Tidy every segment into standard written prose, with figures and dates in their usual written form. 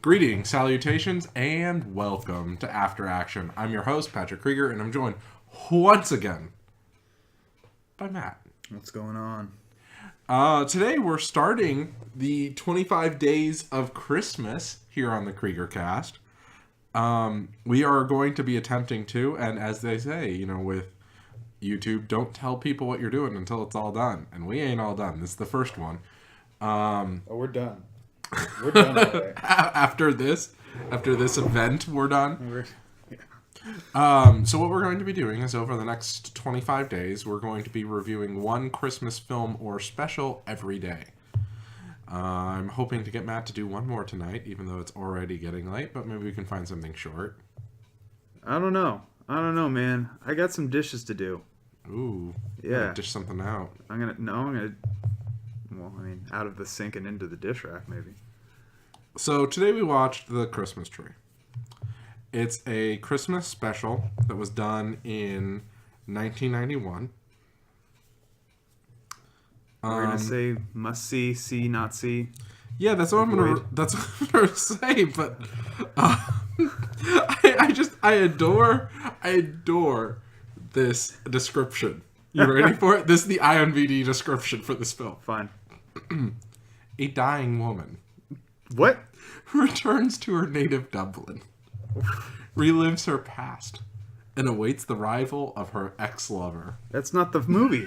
Greetings, salutations, and welcome to After Action. I'm your host, Patrick Kreeger, and I'm joined once again by Matt. What's going on? Today we're starting the 25 days of Christmas here on the Kreeger cast. We are going to be attempting to, and as they say, with YouTube, don't tell people what you're doing until it's all done. And we ain't all done. This is the first one. We're done. We're done already. After this event, we're done. So what we're going to be doing is over the next 25 days, we're going to be reviewing one Christmas film or special every day. I'm hoping to get Matt to do one more tonight, even though it's already getting late, but maybe we can find something short. I don't know, man. I got some dishes to do. Ooh. Yeah. Dish something out. Out of the sink and into the dish rack, maybe. So today we watched The Christmas Tree. It's a Christmas special that was done in 1991. We're gonna say must see, not see. Yeah, that's what I'm gonna say. But I adore this description. You ready for it? This is the IMDb description for this film. Fine. A dying woman. What? Returns to her native Dublin, relives her past, and awaits the arrival of her ex-lover. That's not the movie.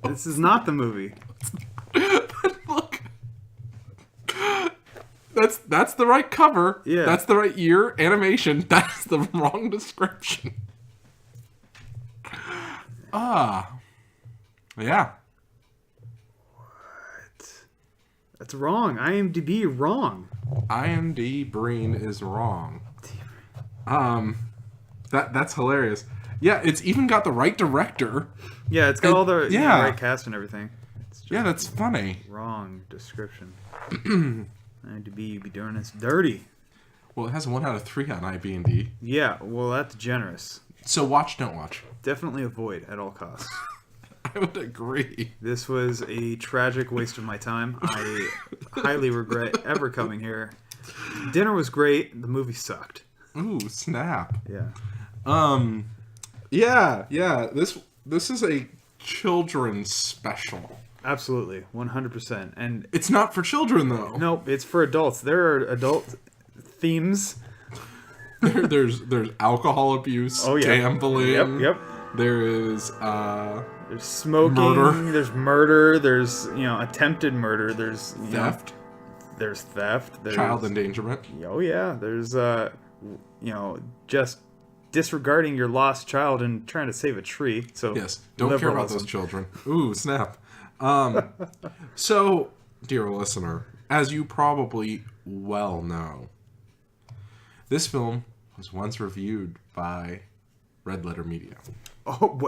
This is not the movie. But look, that's the right cover. Yeah. That's the right year, animation. That's the wrong description. Yeah. That's wrong. IMDb wrong. IMDb Breen is wrong. That's hilarious. Yeah, it's even got the right director. Yeah, it's got all the right cast and everything. It's just that's funny. Wrong description. IMDb, you be doing us dirty. Well, it has 1 out of 3 on IMDb. Yeah, well, that's generous. So watch, don't watch. Definitely avoid at all costs. I would agree. This was a tragic waste of my time. I highly regret ever coming here. Dinner was great. The movie sucked. Ooh, snap. Yeah. Yeah. This is a children's special. Absolutely, 100%. And it's not for children though. Nope, it's for adults. There are adult themes. There's alcohol abuse. Oh yeah. Gambling. Yep. There is there's smoking. Murder. There's murder. There's attempted murder. There's theft. There's theft. There's child endangerment. Oh yeah. There's just disregarding your lost child and trying to save a tree. So yes, don't care about those children. Ooh, snap. So, dear listener, as you probably well know, this film was once reviewed by Red Letter Media. Oh,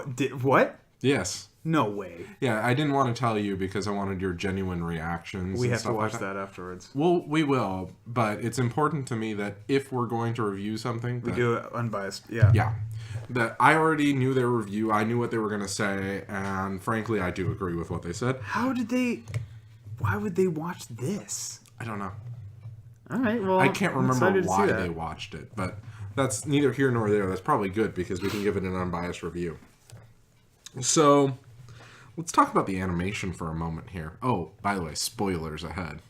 what? Yes. No way. Yeah, I didn't want to tell you because I wanted your genuine reactions. We have to watch that afterwards. Well, we will, but it's important to me that if we're going to review something... We do it unbiased, yeah. Yeah. That I already knew their review, I knew what they were going to say, and frankly, I do agree with what they said. Why would they watch this? I don't know. All right, well... I can't remember why they watched it, but that's neither here nor there. That's probably good because we can give it an unbiased review. So... let's talk about the animation for a moment here. Oh, by the way, spoilers ahead.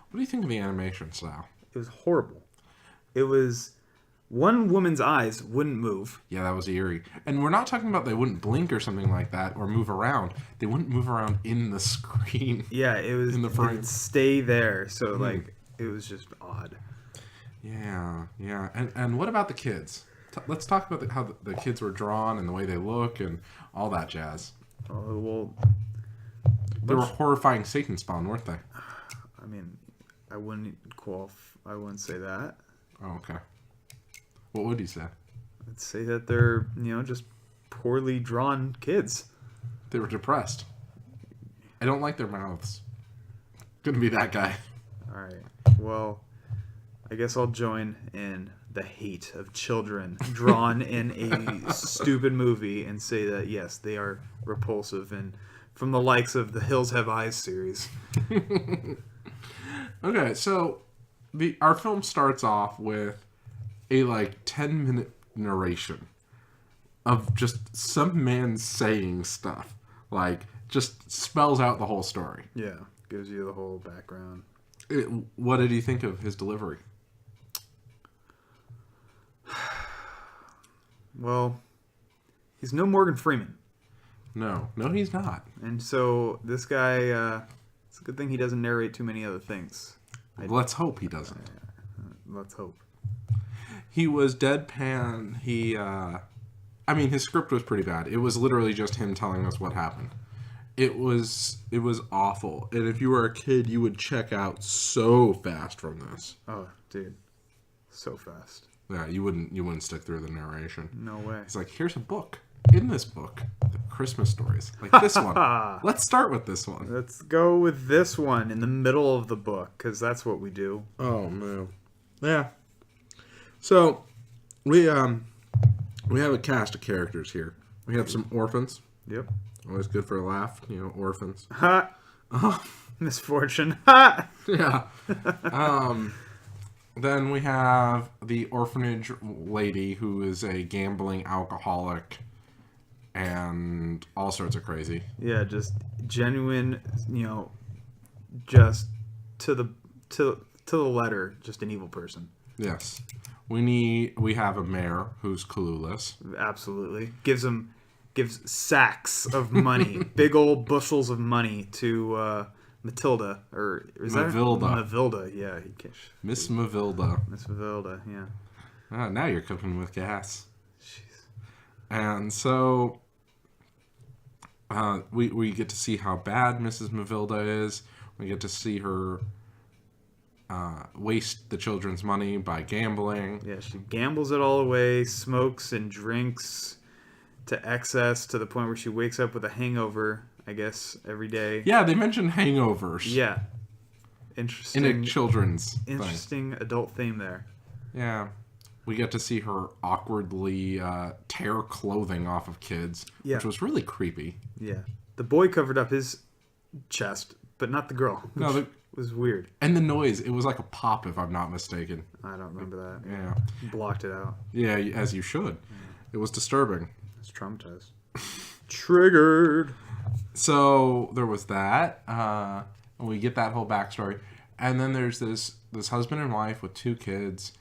What do you think of the animation style? It was horrible. It was... one woman's eyes wouldn't move. Yeah, that was eerie. And we're not talking about they wouldn't blink or something like that or move around. They wouldn't move around in the screen. Yeah, it was... in the frame. It would stay there. So, it was just odd. Yeah. And what about the kids? Let's talk about how the kids were drawn and the way they look and all that jazz. Oh, well... they were horrifying Satan spawn, weren't they? I mean, I wouldn't say that. Oh, okay. What would you say? I'd say that they're, just poorly drawn kids. They were depressed. I don't like their mouths. Couldn't be that guy. All right. Well, I guess I'll join in the hate of children drawn in a stupid movie and say that, yes, they are repulsive and from the likes of the Hills Have Eyes series. Okay, so our film starts off with a 10-minute narration of just some man saying stuff. Just spells out the whole story. Yeah, gives you the whole background. What did you think of his delivery? Well, he's no Morgan Freeman. No, he's not. And so this guy, it's a good thing he doesn't narrate too many other things. Let's hope he doesn't. Let's hope. He was deadpan. His script was pretty bad. It was literally just him telling us what happened. It was awful. And if you were a kid, you would check out so fast from this. Oh, dude. So fast. Yeah, you wouldn't stick through the narration. No way. It's like, here's a book. In this book, the Christmas stories. Like this one. Let's start with this one. Let's go with this one in the middle of the book, because that's what we do. Oh, man. Yeah. So, we have a cast of characters here. We have some orphans. Yep. Always good for a laugh, orphans. Ha! Misfortune. Ha! Yeah. Then we have the orphanage lady who is a gambling alcoholic and all sorts of crazy. Yeah, just genuine, just to the letter, just an evil person. Yes. We have a mayor who's clueless. Absolutely. Gives sacks of money, big old bushels of money to Matilda, or is Mavilda. that Mavilda? Yeah, Miss Mavilda. Miss Mavilda. Yeah. Oh, now you're cooking with gas. Jeez. And so we get to see how bad Mrs. Mavilda is. We get to see her waste the children's money by gambling. Yeah, she gambles it all away, smokes and drinks to excess to the point where she wakes up with a hangover, I guess, every day. Yeah, they mentioned hangovers. Yeah. Interesting. In a children's Interesting thing. adult theme there. Yeah. We get to see her awkwardly tear clothing off of kids, which was really creepy. Yeah. The boy covered up his chest, but not the girl. No, was weird. And the noise, it was like a pop, if I'm not mistaken. I don't remember that. Yeah. Blocked it out. Yeah, as you should. It was disturbing. It's traumatized. Triggered. So there was that. We get that whole backstory. And then there's this husband and wife with 2 kids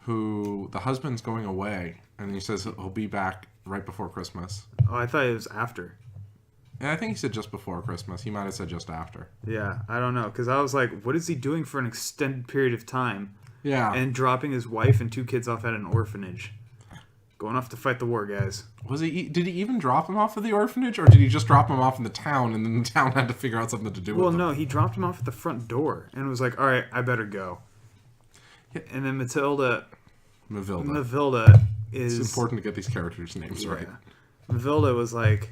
who the husband's going away. And he says he'll be back right before Christmas. Oh, I thought it was after. And I think he said just before Christmas. He might have said just after. Yeah, I don't know. Because I was like, what is he doing for an extended period of time? Yeah. And dropping his wife and 2 kids off at an orphanage. Going off to fight the war, guys. Did he even drop him off at the orphanage? Or did he just drop him off in the town and then the town had to figure out something to do with him? Well, no, he dropped him off at the front door and was like, all right, I better go. Yeah. And then Mavilda is... It's important to get these characters' names right. Mavilda was like,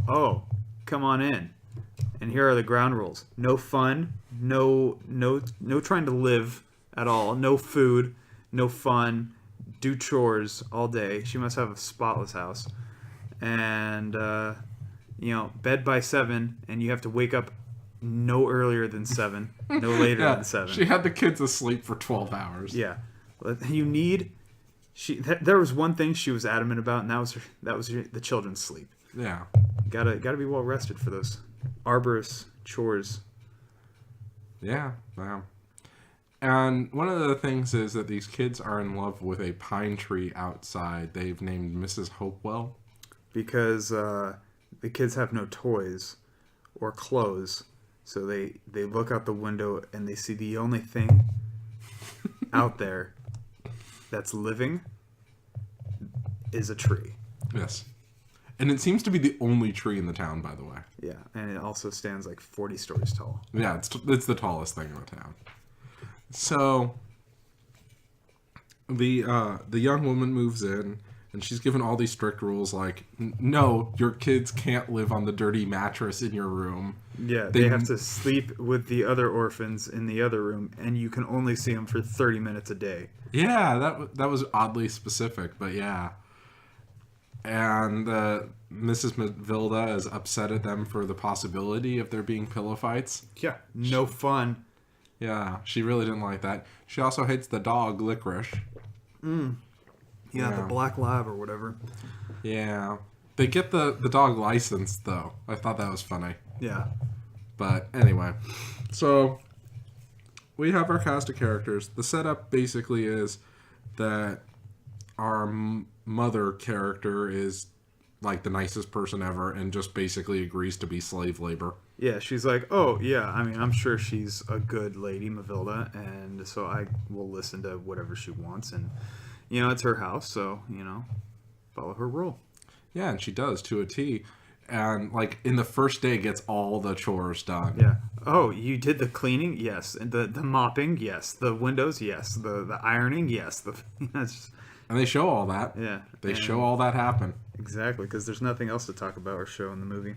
oh, come on in. And here are the ground rules. No fun, no trying to live at all, no food, no fun, do chores all day. She must have a spotless house. And, bed by 7, and you have to wake up no earlier than 7, no later than 7. She had the kids asleep for 12 hours. Yeah. There was one thing she was adamant about, and that was the children's sleep. Yeah. Gotta be well rested for those arborous chores. Yeah. Wow. And one of the things is that these kids are in love with a pine tree outside. They've named Mrs. Hopewell. Because the kids have no toys or clothes. So they look out the window and they see the only thing out there that's living is a tree. Yes. And it seems to be the only tree in the town, by the way. Yeah, and it also stands like 40 stories tall. Yeah, it's the tallest thing in the town. So the young woman moves in, and she's given all these strict rules like, no, your kids can't live on the dirty mattress in your room. Yeah, they have to sleep with the other orphans in the other room, and you can only see them for 30 minutes a day. Yeah, that was oddly specific, but yeah. And Mrs. Mavilda is upset at them for the possibility of there being pillow fights. Yeah, no fun. Yeah, she really didn't like that. She also hates the dog, Licorice. Yeah, the black lab or whatever. Yeah. They get the dog licensed, though. I thought that was funny. Yeah. But anyway. So, we have our cast of characters. The setup basically is that our mother character is like the nicest person ever and just basically agrees to be slave labor. Yeah, she's like, oh, yeah, I mean, I'm sure she's a good lady, Mavilda, and so I will listen to whatever she wants, and, you know, it's her house, so, you know, follow her rule. Yeah, and she does, to a T. And, like, in the first day, gets all the chores done. Yeah. Oh, you did the cleaning? Yes. And the mopping? Yes. The windows? Yes. The ironing? Yes. And they show all that. Yeah. They show all that happen. Exactly, because there's nothing else to talk about or show in the movie.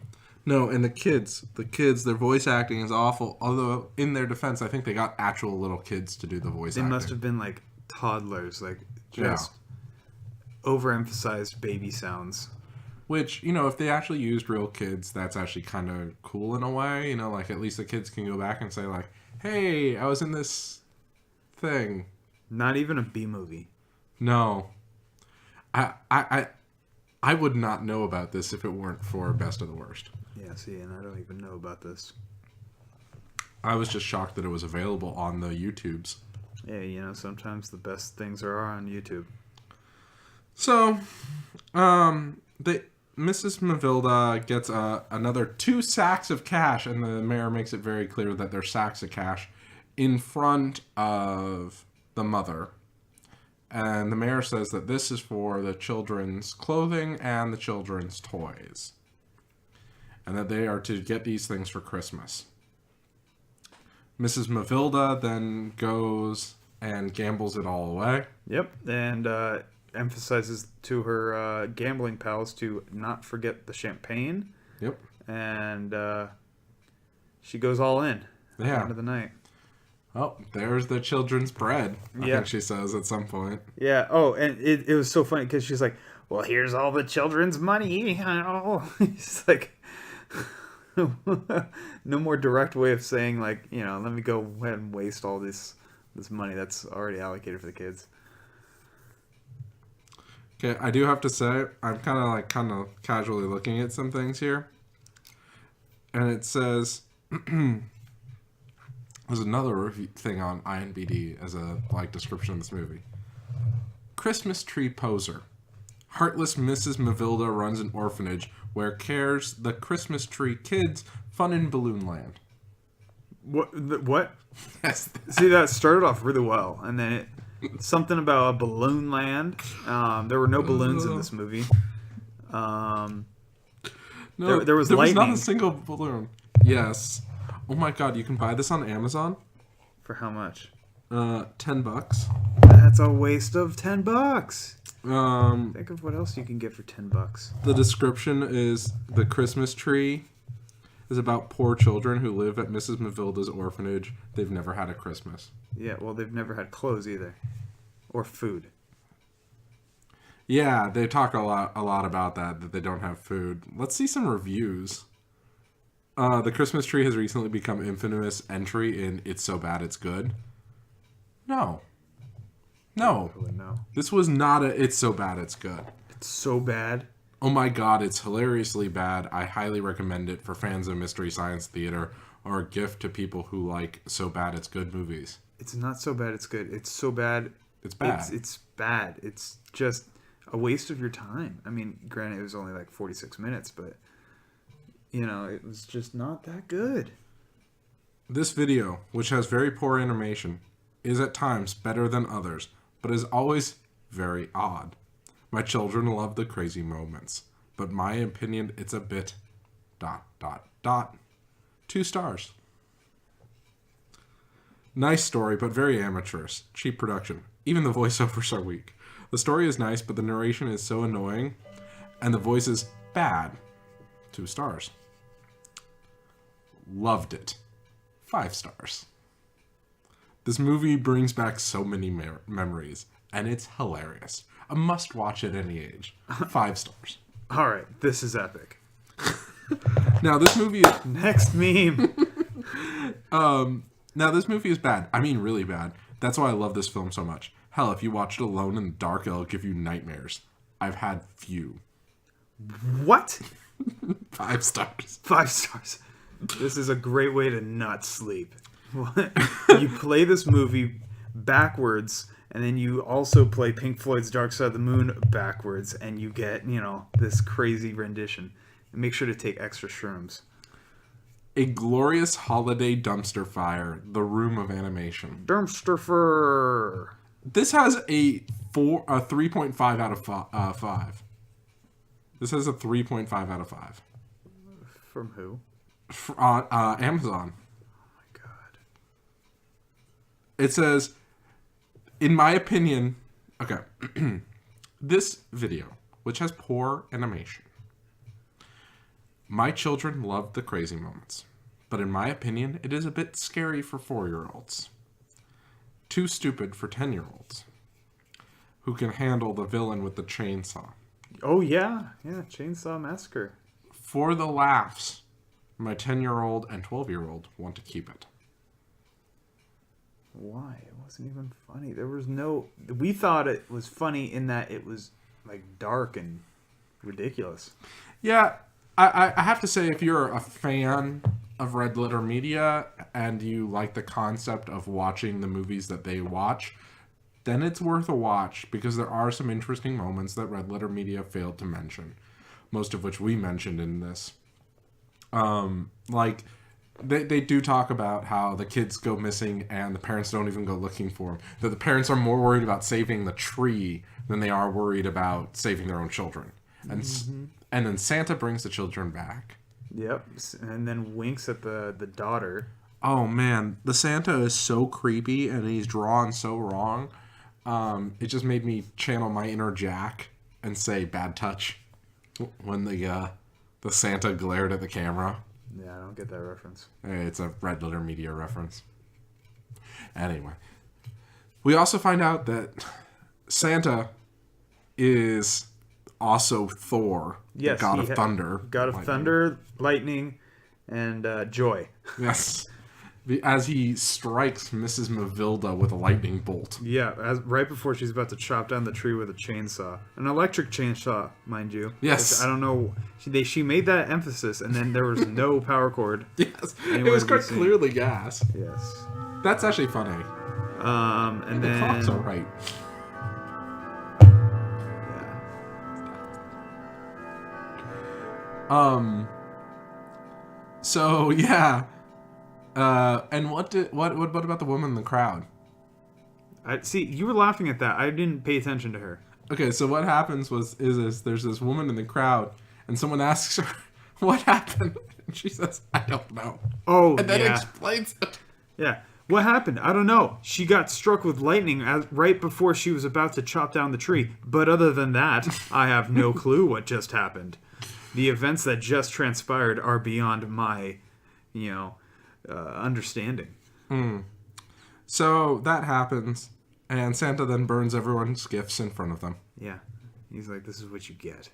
No, and the kids, their voice acting is awful. Although, in their defense, I think they got actual little kids to do the voice acting. They must have been, like, toddlers, like, just overemphasized baby sounds. Which, you know, if they actually used real kids, that's actually kind of cool in a way. You know, like, at least the kids can go back and say, like, hey, I was in this thing. Not even a B movie. No. I would not know about this if it weren't for Best of the Worst. Yeah, see, and I don't even know about this. I was just shocked that it was available on the YouTubes. Yeah, you know, sometimes the best things are on YouTube. So, Mrs. Mavilda gets another 2 sacks of cash, and the mayor makes it very clear that they're sacks of cash in front of the mother. And the mayor says that this is for the children's clothing and the children's toys. And that they are to get these things for Christmas. Mrs. Mavilda then goes and gambles it all away. Yep, and emphasizes to her gambling pals to not forget the champagne. Yep. And she goes all in at the end of the night. Oh, there's the children's bread, I think she says at some point. Yeah, oh, and it was so funny because she's like, well, here's all the children's money. It's like, no more direct way of saying, like, you know, let me go ahead and waste all this money that's already allocated for the kids. Okay, I do have to say, I'm kind of casually looking at some things here. And it says... There's another thing on IMDb as a description of this movie. Christmas tree poser. Heartless Mrs. Mavilda runs an orphanage where cares the Christmas tree kids fun in balloon land. What? Yes. See, that started off really well, and then something about a balloon land. There were no balloons in this movie. No, there was lightning. There was not a single balloon. Yes. Oh my god, you can buy this on Amazon? For how much? $10. That's a waste of $10. Think of what else you can get for $10. The description is the Christmas tree is about poor children who live at Mrs. Mavilda's orphanage. They've never had a Christmas. Yeah, well, they've never had clothes either. Or food. Yeah, they talk a lot about that they don't have food. Let's see some reviews. The Christmas tree has recently become infamous entry in It's So Bad It's Good. No. This was not a It's So Bad It's Good. It's so bad. Oh my god, it's hilariously bad. I highly recommend it for fans of Mystery Science Theater or a gift to people who like So Bad It's Good movies. It's not so bad it's good. It's so bad. It's bad. It's bad. It's just a waste of your time. I mean, granted, it was only like 46 minutes, but... You know, it was just not that good. This video, which has very poor animation, is at times better than others, but is always very odd. My children love the crazy moments, but my opinion, it's a bit... ... 2 stars. Nice story, but very amateurish. Cheap production. Even the voiceovers are weak. The story is nice, but the narration is so annoying, and the voice is bad. 2 stars. Loved it. 5 stars. This movie brings back so many memories, and it's hilarious. A must-watch at any age. 5 stars. All right, this is epic. Now, this movie is... Next meme. Now, this movie is bad. I mean, really bad. That's why I love this film so much. Hell, if you watch it alone in the dark, it'll give you nightmares. I've had few. What? 5 stars. 5 stars. This is a great way to not sleep. You play this movie backwards, and then you also play Pink Floyd's Dark Side of the Moon backwards, and you get, this crazy rendition. And make sure to take extra shrooms. A glorious holiday dumpster fire, The Room of Animation. Dumpster fur. This has a 3.5 out of 5. This has a 3.5 out of 5. From who? On Amazon. Oh my god. It says, in my opinion, okay, this video, which has poor animation, my children loved the crazy moments, but in my opinion, it is a bit scary for 4-year-olds. Too stupid for 10-year-olds, who can handle the villain with the chainsaw. Oh yeah, Chainsaw Massacre. For the laughs, my 10-year-old and 12-year-old want to keep it. Why? It wasn't even funny. There was no... We thought it was funny in that it was, dark and ridiculous. Yeah, I have to say, if you're a fan of Red Letter Media and you like the concept of watching the movies that they watch, then it's worth a watch because there are some interesting moments that Red Letter Media failed to mention, most of which we mentioned in this. They do talk about how the kids go missing and the parents don't even go looking for them. That the parents are more worried about saving the tree than they are worried about saving their own children. And then Santa brings the children back. Yep, and then winks at the daughter. Oh man, the Santa is so creepy and he's drawn so wrong. It just made me channel my inner Jack and say bad touch when the Santa glared at the camera. Yeah, I don't get that reference. It's a Red Letter Media reference. Anyway, we also find out that Santa is also Thor, yes, the god of thunder. God of thunder, lightning, and joy. Yes. As he strikes Mrs. Mavilda with a lightning bolt. Yeah, right before she's about to chop down the tree with a chainsaw. An electric chainsaw, mind you. Yes. I don't know. She made that emphasis, and then there was no power cord. Yes. It was quite clearly gas. Yes. That's actually funny. And the then... clock's all right. Yeah. So, yeah. And what about the woman in the crowd? See, you were laughing at that. I didn't pay attention to her. Okay, so what happens is there's this woman in the crowd, and someone asks her, what happened? And she says, I don't know. Oh, and then explains it. Yeah. What happened? I don't know. She got struck with lightning right before she was about to chop down the tree. But other than that, I have no clue what just happened. The events that just transpired are beyond my, understanding. So that happens, and Santa then burns everyone's gifts in front of them. Yeah. He's like, this is what you get.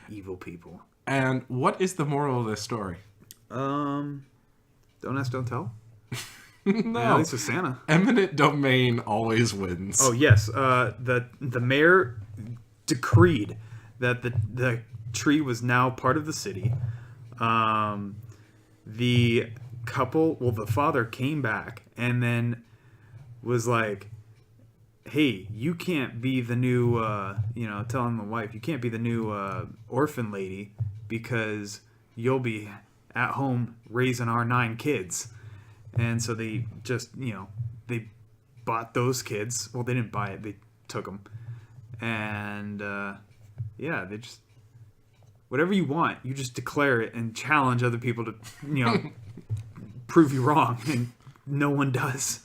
Evil people. And what is the moral of this story? Don't ask, don't tell. No. Yeah, at least with Santa. Eminent domain always wins. Oh, yes. The mayor decreed that the tree was now part of the city. The couple, the father came back and then was like, hey, you can't be the new, telling the wife, you can't be the new orphan lady because you'll be at home raising our 9 kids. And so they just, they bought those kids. Well, they didn't buy it. They took them. And, they just, whatever you want, you just declare it and challenge other people to, prove you wrong. And no one does.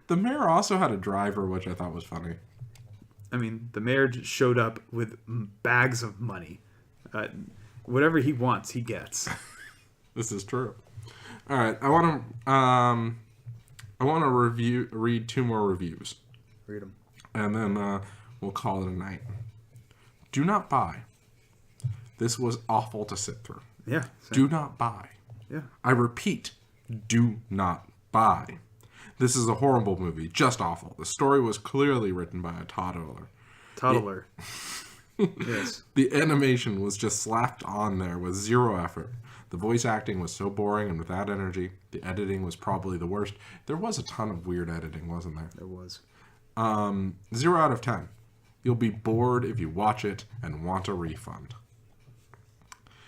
The mayor also had a driver, which I thought was funny. I mean, the mayor just showed up with bags of money. Whatever he wants, he gets. This is true. All right, I want to read 2 more reviews. Read them. And then we'll call it a night. Do not buy. This was awful to sit through. Yeah. Do not buy. Yeah. I repeat, do not buy. This is a horrible movie, just awful. The story was clearly written by a toddler. Toddler. Yes. The animation was just slapped on there with zero effort. The voice acting was so boring and without energy. The editing was probably the worst. There was a ton of weird editing, wasn't there? There was. 0 out of 10. You'll be bored if you watch it and want a refund.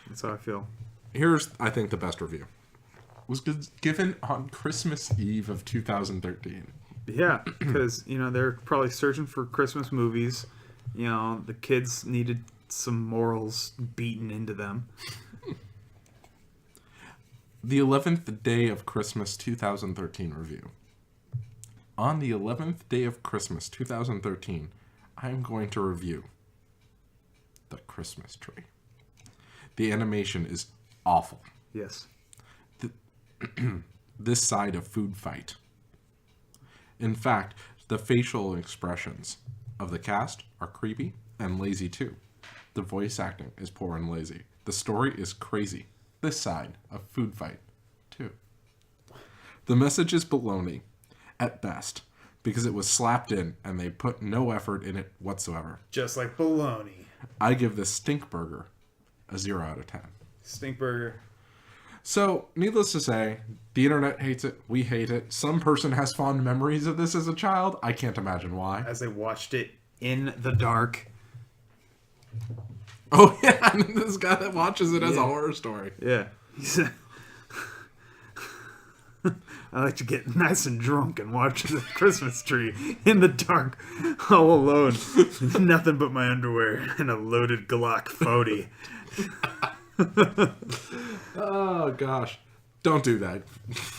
That's how I feel. Here's, I think, the best review. It was given on Christmas Eve of 2013. Yeah, because, they're probably searching for Christmas movies. The kids needed some morals beaten into them. The 11th day of Christmas 2013 review. On the 11th day of Christmas 2013, I am going to review The Christmas Tree. The animation is awful. Yes. This side of food fight. In fact, the facial expressions of the cast are creepy and lazy too. The voice acting is poor and lazy. The story is crazy. This side of food fight too. The message is baloney at best because it was slapped in and they put no effort in it whatsoever. Just like baloney. I give this stink burger a 0 out of 10. Stink burger. So, needless to say, the internet hates it. We hate it. Some person has fond memories of this as a child. I can't imagine why. As they watched it in the dark. Oh, yeah. And this guy that watches it as a horror story. Yeah. He said, I like to get nice and drunk and watch the Christmas tree in the dark, all alone. Nothing but my underwear and a loaded Glock 40. Oh, gosh. Don't do that.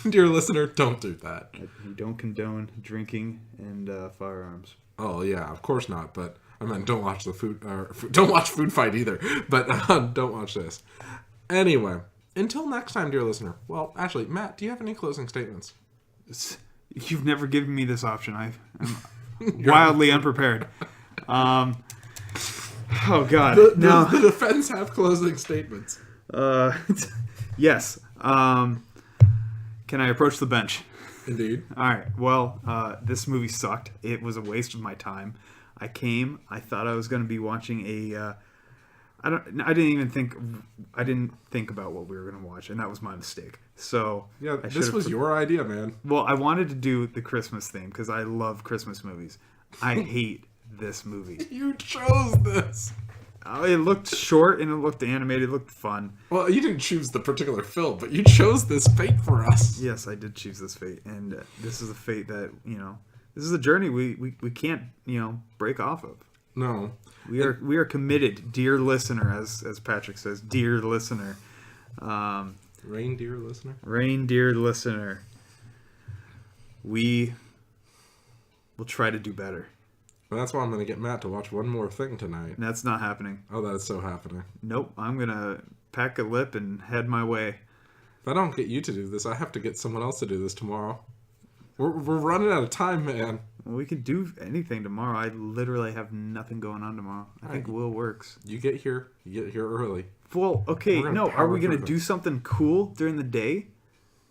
Dear listener, don't do that. We don't condone drinking and firearms. Oh, yeah, of course not. But, I mean, don't watch don't watch Food Fight either. But don't watch this. Anyway, until next time, dear listener. Well, actually, Matt, do you have any closing statements? You've never given me this option. I'm wildly unprepared. Oh, God. The defense have closing statements. Yes. Can I approach the bench? Indeed. All right. Well, this movie sucked. It was a waste of my time. I thought I was going to be watching I didn't think about what we were going to watch, and that was my mistake. So yeah, this was your idea, man. Well, I wanted to do the Christmas theme because I love Christmas movies. I hate this movie. You chose this. It looked short and it looked animated. It looked fun. Well, you didn't choose the particular film, but you chose this fate for us. Yes, I did choose this fate, and this is a fate that this is a journey we can't break off of. No, we are committed, dear listener, as Patrick says, dear listener. Reindeer listener. Reindeer listener. We will try to do better. Well, that's why I'm going to get Matt to watch one more thing tonight. That's not happening. Oh, that is so happening. Nope, I'm going to pack a lip and head my way. If I don't get you to do this, I have to get someone else to do this tomorrow. We're running out of time, man. Well, we could do anything tomorrow. I literally have nothing going on tomorrow. I think Will works. You get here early. Well, okay, no. Are we going to do something cool during the day?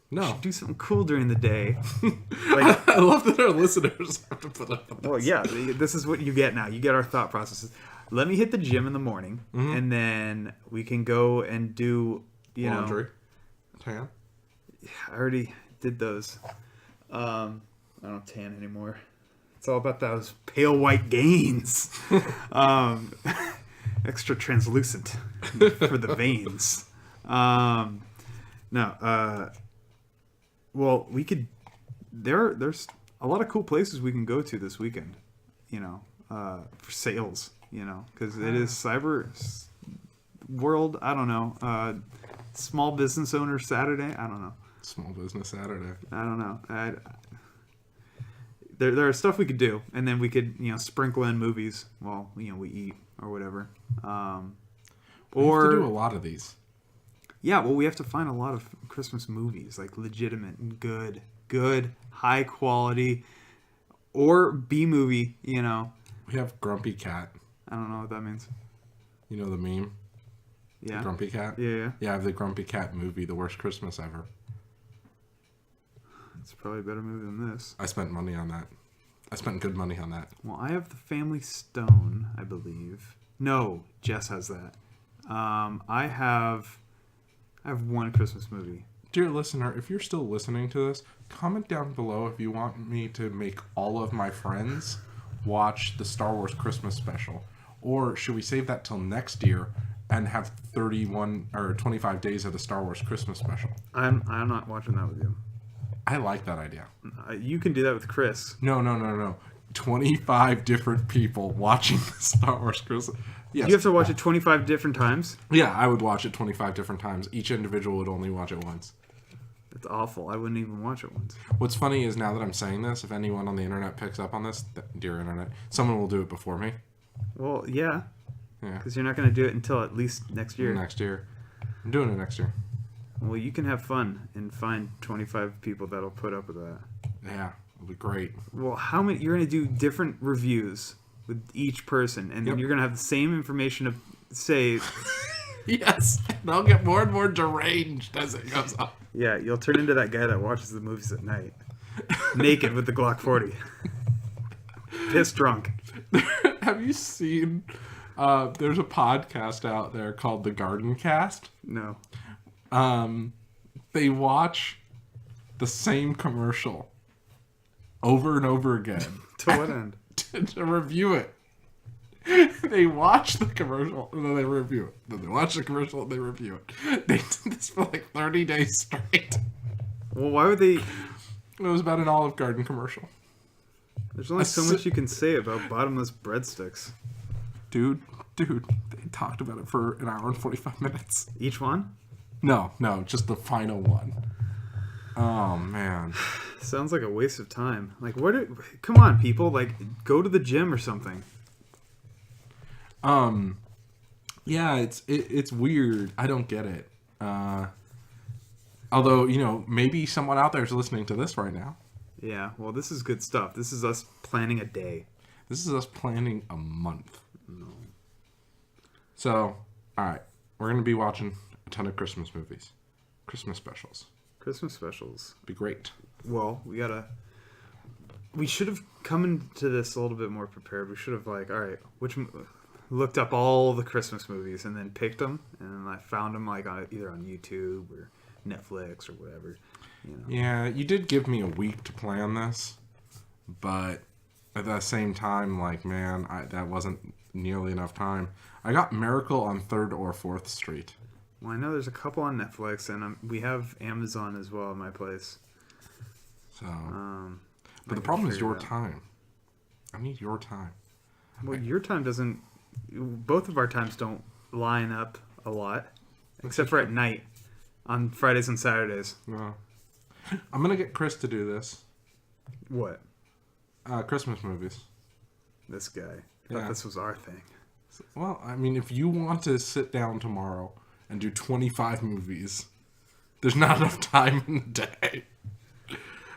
No. We should do something cool during the day. I love that our listeners have to put up with this. Well, yeah, this is what you get now. You get our thought processes. Let me hit the gym in the morning, and then we can go and do, laundry. Tan? I already did those. I don't tan anymore. It's all about those pale white gains. Extra translucent for the veins. Well, we could. There's a lot of cool places we can go to this weekend. For sales. Because it is Cyber World. I don't know. Small Business Owner Saturday. I don't know. Small Business Saturday. I don't know. There are stuff we could do, and then we could sprinkle in movies while we eat or whatever. We have to do a lot of these. Yeah, well, we have to find a lot of Christmas movies, like legitimate and good, high quality, or B movie. We have Grumpy Cat. I don't know what that means. You know the meme? Yeah. The Grumpy Cat? Yeah. Yeah, I have the Grumpy Cat movie, The Worst Christmas Ever. It's probably a better movie than this. I spent money on that. I spent good money on that. Well, I have The Family Stone, I believe. No, Jess has that. I have one Christmas movie. Dear listener, if you're still listening to this, comment down below if you want me to make all of my friends watch the Star Wars Christmas special. Or should we save that till next year and have 31 or 25 days of the Star Wars Christmas special? I'm not watching that with you. I like that idea. You can do that with Chris. No. 25 different people watching the Star Wars Christmas. Yes. You have to watch it 25 different times? Yeah, I would watch it 25 different times. Each individual would only watch it once. That's awful. I wouldn't even watch it once. What's funny is now that I'm saying this, if anyone on the internet picks up on this, dear internet, someone will do it before me. Well, yeah. Yeah. Because you're not going to do it until at least next year. Next year. I'm doing it next year. Well, you can have fun and find 25 people that'll put up with that. Yeah, it'll be great. Well, how many? You're going to do different reviews with each person, and then you're going to have the same information to say. Yes, and I'll get more and more deranged as it goes on. Yeah, you'll turn into that guy that watches the movies at night, naked with the Glock 40, piss drunk. Have you seen? There's a podcast out there called The Garden Cast. No. They watch the same commercial over and over again. To what end? To review it. They watch the commercial and then they review it. Then they watch the commercial and they review it. They did this for like 30 days straight. Well, why would they? It was about an Olive Garden commercial. There's only so much you can say about bottomless breadsticks. Dude, they talked about it for an hour and 45 minutes. Each one? No, just the final one. Oh, man. Sounds like a waste of time. Like, come on, people. Like, go to the gym or something. Yeah, it's weird. I don't get it. Although, maybe someone out there is listening to this right now. Yeah, well, this is good stuff. This is us planning a day. This is us planning a month. No. So, alright. We're going to be watching a ton of Christmas movies. Christmas specials. Christmas specials. Be great. Well, we should have come into this a little bit more prepared. We should have, looked up all the Christmas movies and then picked them. And then I found them, either on YouTube or Netflix or whatever. Yeah, you did give me a week to plan this. But at the same time, that wasn't nearly enough time. I got Miracle on 3rd or 4th Street. Well, I know there's a couple on Netflix, and we have Amazon as well at my place. So, but the problem is your time. I need your time. Well, your time doesn't. Both of our times don't line up a lot, except for at night on Fridays and Saturdays. No, I'm gonna get Chris to do this. What? Christmas movies. This guy. I thought this was our thing. Well, I mean, if you want to sit down tomorrow and do 25 movies, there's not enough time in the day.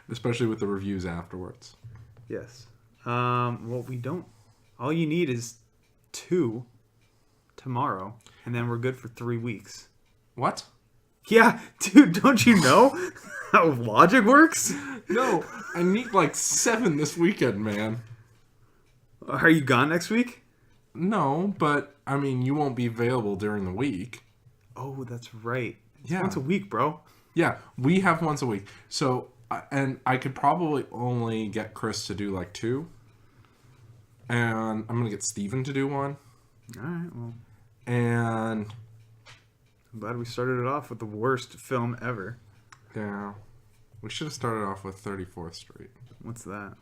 Especially with the reviews afterwards. Yes. Well, we don't... All you need is 2 tomorrow, and then we're good for 3 weeks. What? Yeah, dude, don't you know how logic works? No, I need 7 this weekend, man. Are you gone next week? No, but, I mean, you won't be available during the week. Oh, that's right. It's yeah. Once a week, bro. Yeah, we have once a week. So, and I could probably only get Chris to do 2. And I'm going to get Steven to do 1. All right, well. And I'm glad we started it off with the worst film ever. Yeah. We should have started off with 34th Street. What's that?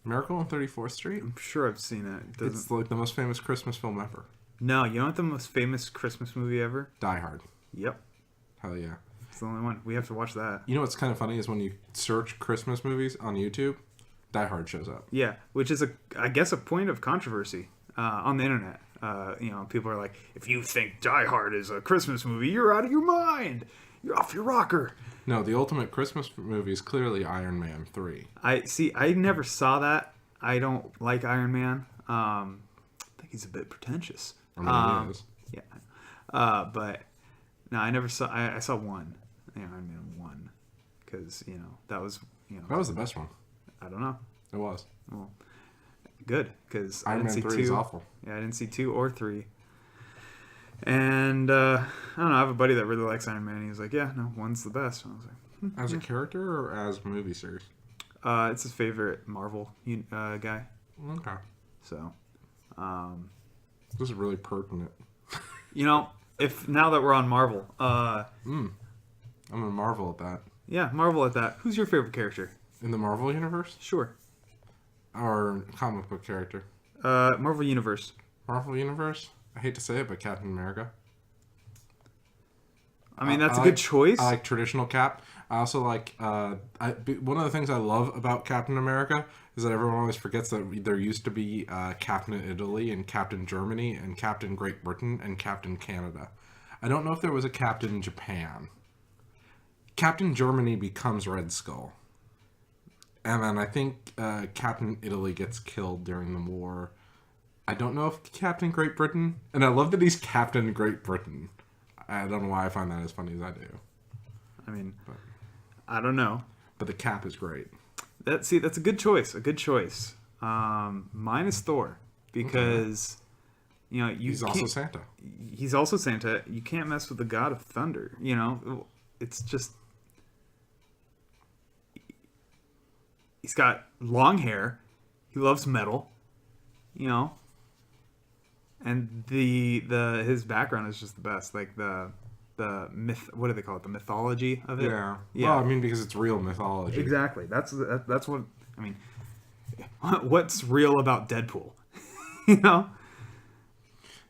Miracle on 34th Street? I'm sure I've seen it. It's the most famous Christmas film ever. No, you know what the most famous Christmas movie ever? Die Hard. Yep. Hell yeah. It's the only one. We have to watch that. You know what's kind of funny is when you search Christmas movies on YouTube, Die Hard shows up. Yeah, which is I guess a point of controversy on the internet. People are like, if you think Die Hard is a Christmas movie, you're out of your mind. You're off your rocker. No, the ultimate Christmas movie is clearly Iron Man 3. I never saw that. I don't like Iron Man. I think he's a bit pretentious. I mean, he is. Yeah. But no, I never saw. I saw one. Iron Man 1, because that was That was the best one. I don't know. It was. Well, good, because I Iron didn't Man see 3 2. is awful. Yeah, I didn't see 2 or 3. And I don't know. I have a buddy that really likes Iron Man. And he's like, yeah, no, 1's the best. And I was like, As a character or as a movie series? it's his favorite Marvel guy. Okay. So, This is really pertinent. if now that we're on Marvel, I'm gonna marvel at that. yeah, Marvel at that. Who's your favorite character? In the Marvel universe? Sure. Or comic book character? Marvel Universe. Marvel universe? I hate to say it, but Captain America. I mean, that's a good choice. I like traditional Cap. I also like... one of the things I love about Captain America is that everyone always forgets that there used to be Captain Italy and Captain Germany and Captain Great Britain and Captain Canada. I don't know if there was a Captain Japan. Captain Germany becomes Red Skull. And then I think Captain Italy gets killed during the war. I don't know if Captain Great Britain... And I love that he's Captain Great Britain. I don't know why I find that as funny as I do. I mean, I don't know. But the Cap is great. That's a good choice. A good choice. Mine is Thor because He's also Santa. He's also Santa. You can't mess with the God of Thunder. It's just he's got long hair. He loves metal. And his background is just the best. Like the myth. What do they call it? The mythology of it. Yeah. Well, I mean, because it's real mythology. Exactly. That's what I mean. What's real about Deadpool?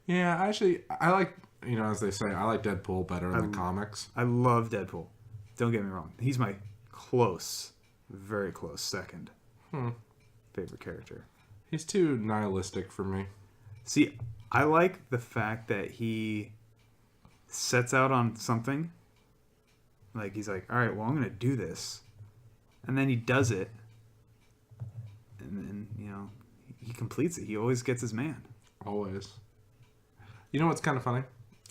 Yeah, actually, I like, as they say, I like Deadpool better in the comics. I love Deadpool. Don't get me wrong. He's my very close second favorite character. He's too nihilistic for me. See, I like the fact that he sets out on something. Like, he's like, all right, well, I'm going to do this. And then he does it. And then, he completes it. He always gets his man. Always. You know what's kind of funny?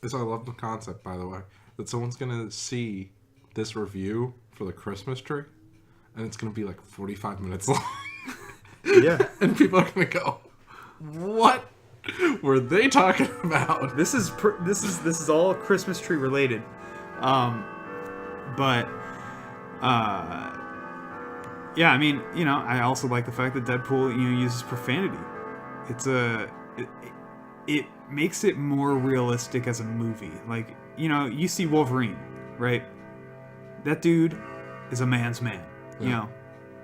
Is I love the concept, by the way, that someone's going to see this review for the Christmas tree, and it's going to be like 45 minutes long. Yeah. And people are going to go, what were they talking about? This is all Christmas tree related. Yeah, I mean, I also like the fact that Deadpool, uses profanity. It makes it more realistic as a movie. Like, you see Wolverine, right? That dude is a man's man. Yeah.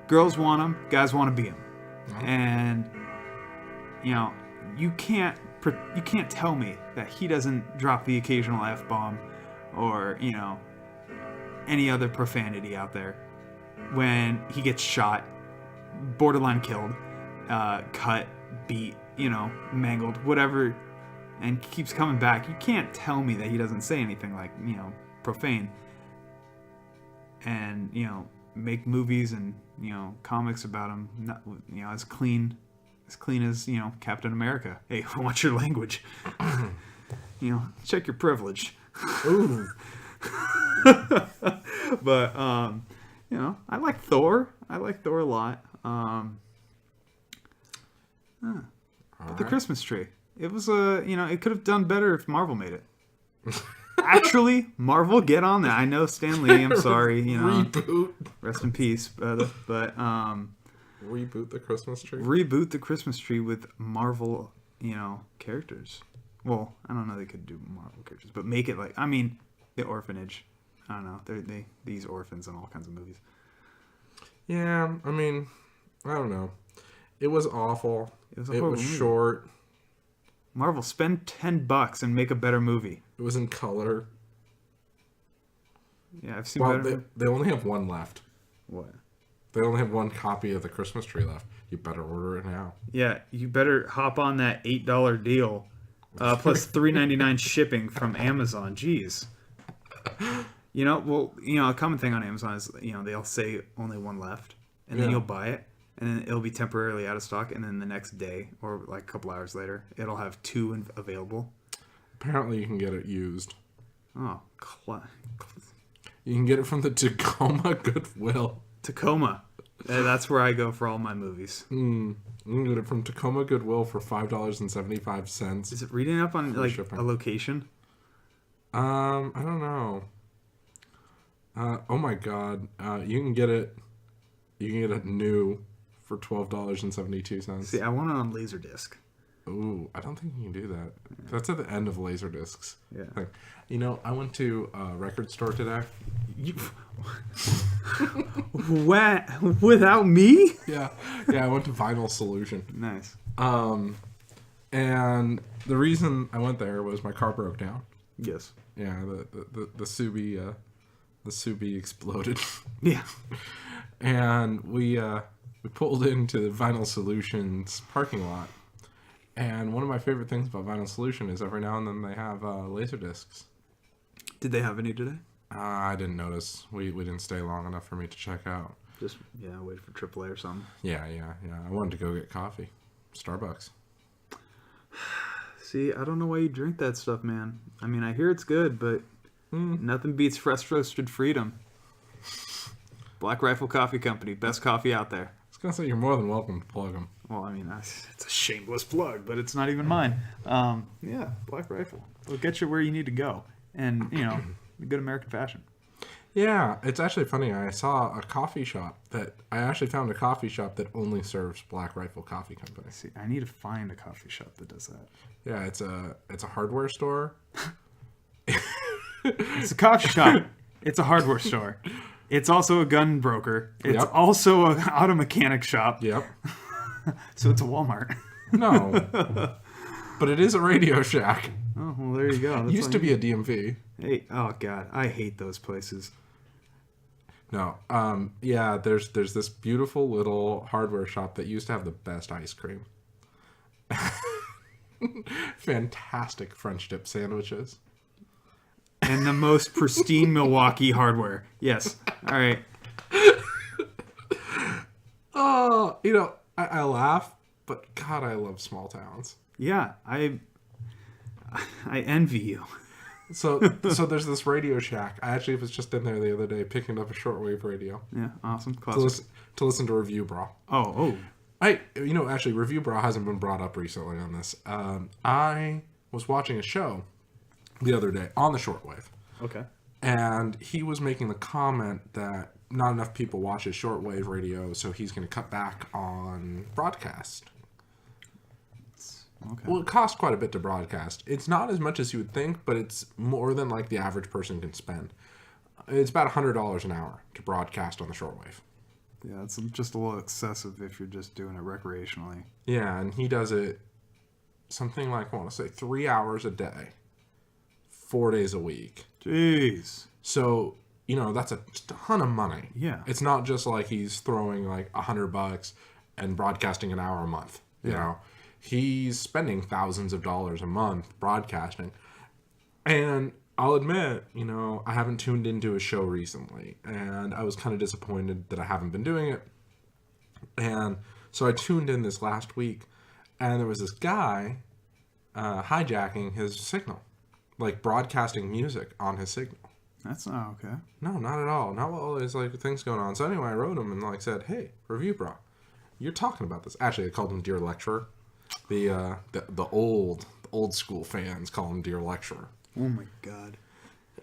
Girls want him, guys want to be him. Uh-huh. And, you can't tell me that he doesn't drop the occasional F-bomb or, any other profanity out there when he gets shot, borderline killed, cut, beat, mangled, whatever, and keeps coming back. You can't tell me that he doesn't say anything like, profane. And, make movies and, comics about him, not, as clean as, Captain America. Hey, watch your language. Check your privilege. Ooh. But, I like Thor. I like Thor a lot. But the Christmas tree. It was it could have done better if Marvel made it. Actually, Marvel, get on that. I know Stan Lee, I'm sorry, Reboot. Rest in peace, brother. But Reboot the Christmas tree. Reboot the Christmas tree with Marvel, characters. Well, I don't know they could do Marvel characters, but make it like, the orphanage. I don't know. These orphans in all kinds of movies. Yeah, I don't know. It was awful. It was movie. Short. Marvel, spend $10 and make a better movie. It was in color. Yeah, I've seen better. They only have one left. What? They only have one copy of the Christmas tree left. You better order it now. Yeah, you better hop on that $8 deal, plus $3.99 shipping from Amazon. Jeez. A common thing on Amazon is, they'll say only one left, and then you'll buy it, and then it'll be temporarily out of stock, and then the next day, or like a couple hours later, it'll have 2 available. Apparently you can get it used. Oh, You can get it from the Tacoma Goodwill. Tacoma. That's where I go for all my movies. You can get it from Tacoma Goodwill for $5.75. Is it reading up on like shipping. a location? I don't know. Oh my god. You can get it new for $12.72. See, I want it on Laserdisc. Ooh, I don't think you can do that. That's at the end of Laserdiscs. Yeah. Like, I went to a record store today. What? Without me? Yeah, I went to Vinyl Solution. Nice. And the reason I went there was my car broke down. Yes. Yeah, the Subi exploded. Yeah. And we pulled into the Vinyl Solution's parking lot. And one of my favorite things about Vinyl Solution is every now and then they have laser discs. Did they have any today? I didn't notice. We didn't stay long enough for me to check out. Just wait for AAA or something. Yeah. I wanted to go get coffee. Starbucks. See, I don't know why you drink that stuff, man. I mean, I hear it's good, but nothing beats fresh roasted freedom. Black Rifle Coffee Company, best coffee out there. I was gonna say you're more than welcome to plug them. Well, I mean, it's a shameless plug, but it's not even mine. Yeah, Black Rifle. It'll get you where you need to go. And, good American fashion. Yeah, it's actually funny. I saw a coffee shop that only serves Black Rifle Coffee Company. See, I need to find a coffee shop that does that. Yeah, it's a hardware store. It's a coffee shop. It's a hardware store. It's also a gun broker. It's Yep. also an auto mechanic shop. Yep. So it's a Walmart. No. But it is a Radio Shack. Oh, well, there you go. That's Used to be a DMV. Hey, oh, God. I hate those places. No. Yeah, there's this beautiful little hardware shop that used to have the best ice cream. Fantastic French dip sandwiches. And the most pristine Milwaukee hardware. Yes. All right. Oh, I laugh, but God, I love small towns. Yeah, I envy you. So there's this Radio Shack. I actually was just in there the other day picking up a shortwave radio. Yeah, awesome. Classic. To listen to Review Bra. Oh. Actually, Review Bra hasn't been brought up recently on this. I was watching a show the other day on the shortwave. Okay. And he was making the comment that not enough people watch his shortwave radio, so he's going to cut back on broadcast. Okay. Well, it costs quite a bit to broadcast. It's not as much as you would think, but it's more than like the average person can spend. It's about $100 an hour to broadcast on the shortwave. Yeah, it's just a little excessive if you're just doing it recreationally. Yeah, and he does it something like, I want to say, 3 hours a day, 4 days a week. Jeez. So, that's a ton of money. Yeah. It's not just like he's throwing like $100 and broadcasting an hour a month. You know, he's spending thousands of dollars a month broadcasting. And I'll admit, I haven't tuned into a show recently, and I was kind of disappointed that I haven't been doing it. And so I tuned in this last week, and there was this guy hijacking his signal, like broadcasting music on his signal. That's not okay. No, not at all. Not while there's like things going on. So anyway, I wrote him and said, "Hey, Review Bra, you're talking about this." Actually, I called him Dear Lecturer. The old school fans call him Dear Lecturer. Oh my God.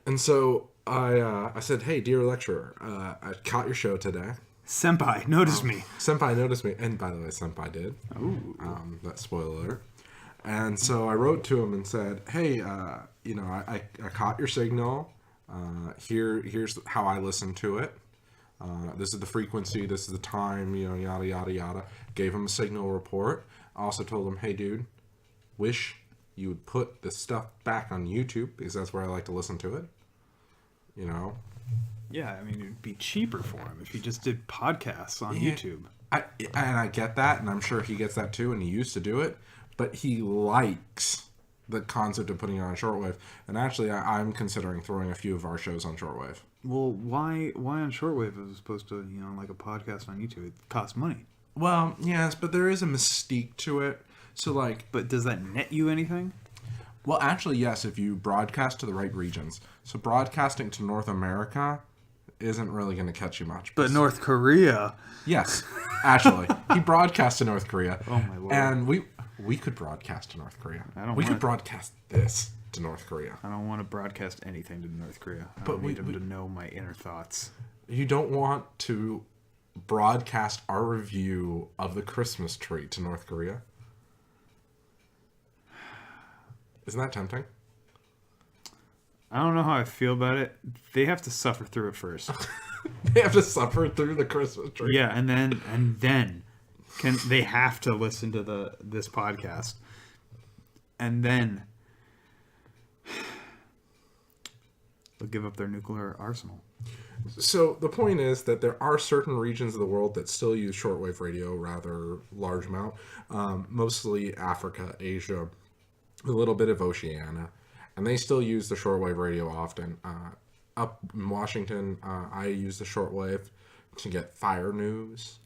And so I said, "Hey, Dear Lecturer, I caught your show today. Senpai, notice me." Senpai noticed me, and by the way, Senpai did. Ooh. That spoiler alert. And so I wrote to him and said, "Hey, I caught your signal. Here's how I listen to it. This is the frequency. This is the time. Yada yada yada." Gave him a signal report. I also told him, "Hey, dude, wish you would put this stuff back on YouTube because that's where I like to listen to it." Yeah, I mean, it'd be cheaper for him if he just did podcasts on YouTube. I get that, and I'm sure he gets that too, and he used to do it, but he likes the concept of putting it on shortwave. And actually, I'm considering throwing a few of our shows on shortwave. Well, why on shortwave as opposed to, like a podcast on YouTube? It costs money. Well, yes, but there is a mystique to it. So, But does that net you anything? Well, actually, yes, if you broadcast to the right regions. So broadcasting to North America isn't really going to catch you much. But North Korea. Yes, actually, he broadcast to North Korea. Oh my lord! And we could broadcast to North Korea. We could broadcast this to North Korea. I don't want to broadcast anything to North Korea. I need them to know my inner thoughts. You don't want to broadcast our review of the Christmas tree to North Korea? Isn't that tempting? I don't know how I feel about it. They have to suffer through it first. They have to suffer through the Christmas tree. Yeah, and then they have to listen to this podcast. And then they'll give up their nuclear arsenal. So the point is that there are certain regions of the world that still use shortwave radio, rather large amount. Mostly Africa, Asia, a little bit of Oceania. And they still use the shortwave radio often. Up in Washington, I use the shortwave to get fire news,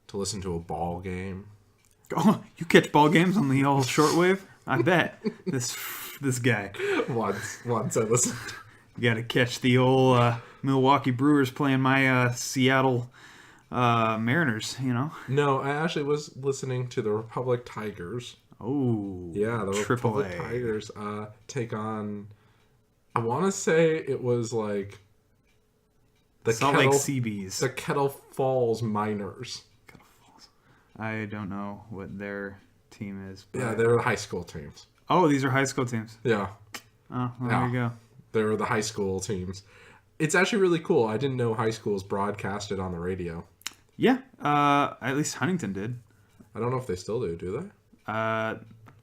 to listen to a ball game. Oh, you catch ball games on the old shortwave? I bet. This guy. Once I listened. You got to catch the old Milwaukee Brewers playing my Seattle Mariners, you know? No, I actually was listening to the Republic Tigers. Oh. Yeah, the Republic Tigers take on, I want to say it was like the Salt Lake Seabees. The Kettle Falls Miners. Kettle Falls. I don't know what their team is. But... Yeah, they're the high school teams. Oh, these are high school teams. Yeah. Oh, well, there you go. They're the high school teams. It's actually really cool. I didn't know high schools broadcasted on the radio. Yeah, at least Huntington did. I don't know if they still do they? I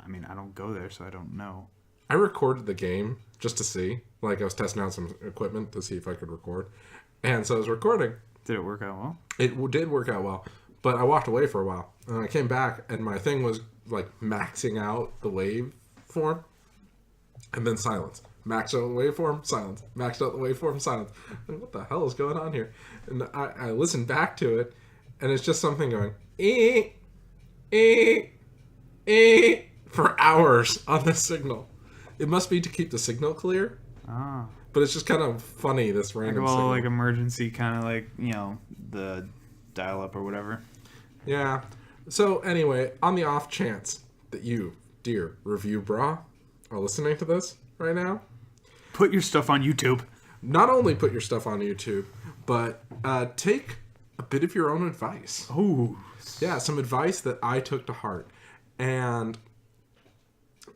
mean, I don't go there, so I don't know. I recorded the game just to see. Like, I was testing out some equipment to see if I could record. And so I was recording. Did it work out well? It did work out well. But I walked away for a while. And I came back, and my thing was, like, maxing out the waveform. And then silence. Maxed out the waveform, silence. Maxed out the waveform, silence. And what the hell is going on here? And I listened back to it, and it's just something going, for hours on the signal. It must be to keep the signal clear. Ah. But it's just kind of funny, this random signal. Like emergency, kind of like, you know, the dial-up or whatever. Yeah. So anyway, on the off chance that you, dear review bra, are listening to this right now, put your stuff on YouTube. Not only put your stuff on YouTube, but take a bit of your own advice. Oh. Yeah, some advice that I took to heart. And,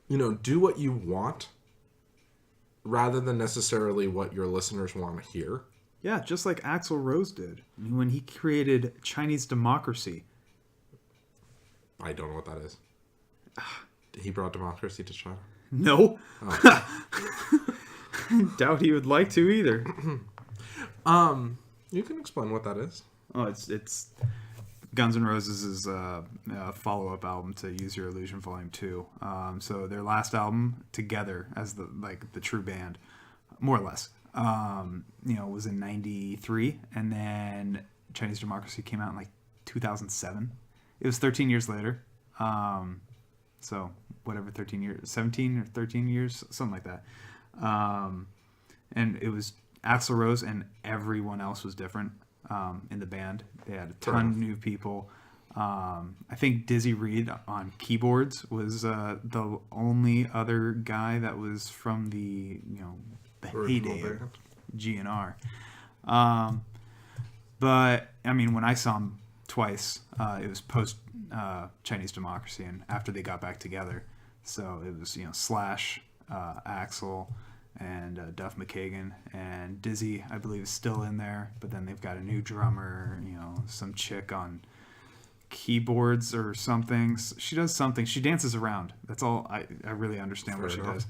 you know, do what you want rather than necessarily what your listeners want to hear. Yeah, just like Axl Rose did when he created Chinese democracy. I don't know what that is. He brought democracy to China? No. Oh. Doubt he would like to either. You can explain what that is. Oh, it's Guns N' Roses' follow-up album to Use Your Illusion Volume 2. So their last album together as the true band, more or less, was in 93, and then Chinese Democracy came out in like 2007. It was 13 years later. So whatever, 13 years, 17 or 13 years, something like that. And it was Axl Rose and everyone else was different in the band. They had a ton of new people. I think Dizzy Reed on keyboards was the only other guy that was from the heyday of GNR. But I mean, when I saw him twice, it was post Chinese Democracy and after they got back together. So it was Slash, Axl, and Duff McKagan, and Dizzy, I believe, is still in there, but then they've got a new drummer, some chick on keyboards or something. She does something. She dances around. That's all. I really understand what she does.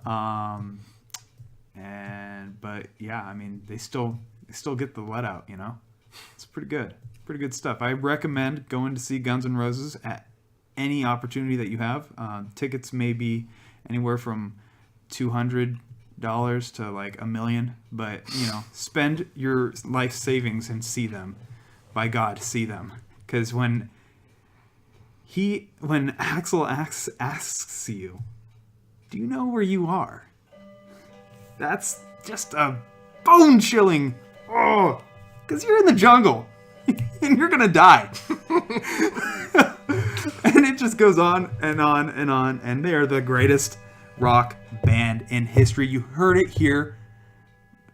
But yeah, I mean, they still get the let out. It's pretty good stuff. I recommend going to see Guns N' Roses at any opportunity that you have. Tickets may be anywhere from $200 to like $1 million, but spend your life savings and see them. By God, see them, because when Axl asks you, do you know where you are? That's just a bone-chilling Oh, because you're in the jungle and you're gonna die. And it just goes on and on and on. And they are the greatest rock band in history. You heard it here,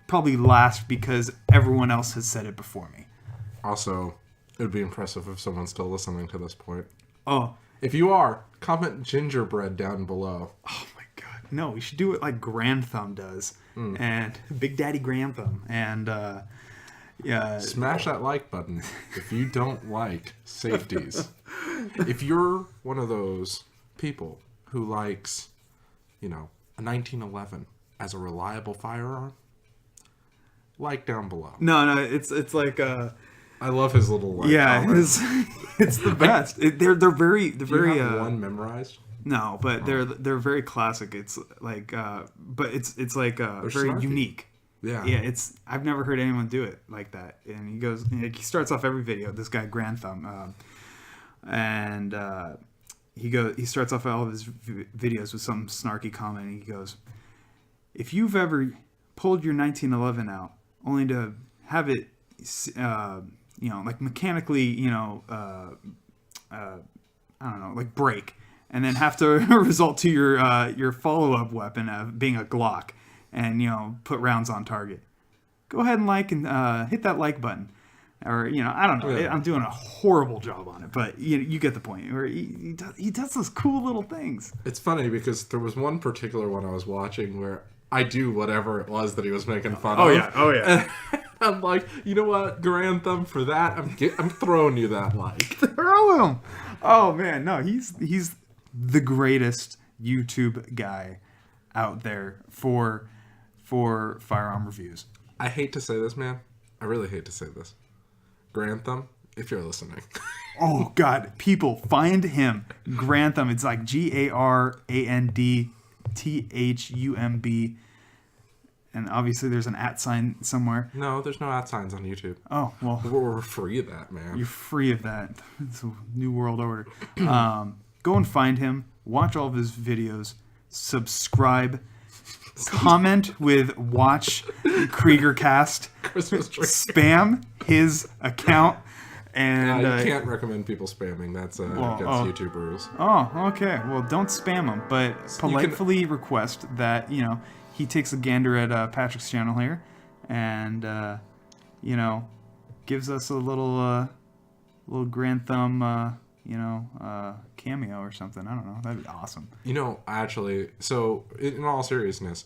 probably last because everyone else has said it before me. Also, it would be impressive if someone's still listening to this point. Oh. If you are, comment gingerbread down below. Oh my god. No, we should do it like Grand Thumb does. And Big Daddy Grand Thumb. And yeah. Smash that like button if you don't like safeties. If you're one of those people who likes, a 1911 as a reliable firearm, like down below. No, it's like I love his little comment. it's the best. They're very Do you have one memorized? No, but they're very classic. It's like but it's like very snarky. unique. Yeah. Yeah, I've never heard anyone do it like that. And he goes, he starts off every video. This guy Grand Thumb, and he starts off all of his videos with some snarky comment. And he goes, "If you've ever pulled your 1911 out only to have it, like mechanically, I don't know, like break, and then have to result to your follow-up weapon of being a Glock." And put rounds on target. Go ahead and like and hit that like button, or I don't know. Yeah. I'm doing a horrible job on it, but you get the point. Where he does those cool little things. It's funny because there was one particular one I was watching where I do whatever it was that he was making fun of. Oh yeah. And I'm like, you know what, Grand Thumb, for that I'm throwing you that like. Throw him. Oh man, no, he's the greatest YouTube guy out there for firearm reviews. I hate to say this, man. I really hate to say this. Grand Thumb, if you're listening. Oh God, people, find him. Grand Thumb. It's like GARANDTHUMB. And obviously there's an @ sign somewhere. No, there's no @ signs on YouTube. Oh, well. We're free of that, man. You're free of that. It's a new world order. Go and find him. Watch all of his videos. Subscribe. Comment with watch Kreeger cast. Christmas tree. Spam his account. And you can't recommend people spamming. That's against YouTube rules. Oh, okay. Well, don't spam him, but politely request that, he takes a gander at Patrick's channel here and, gives us a little Grand Thumb, cameo or something. I don't know. That'd be awesome. Actually, so in all seriousness,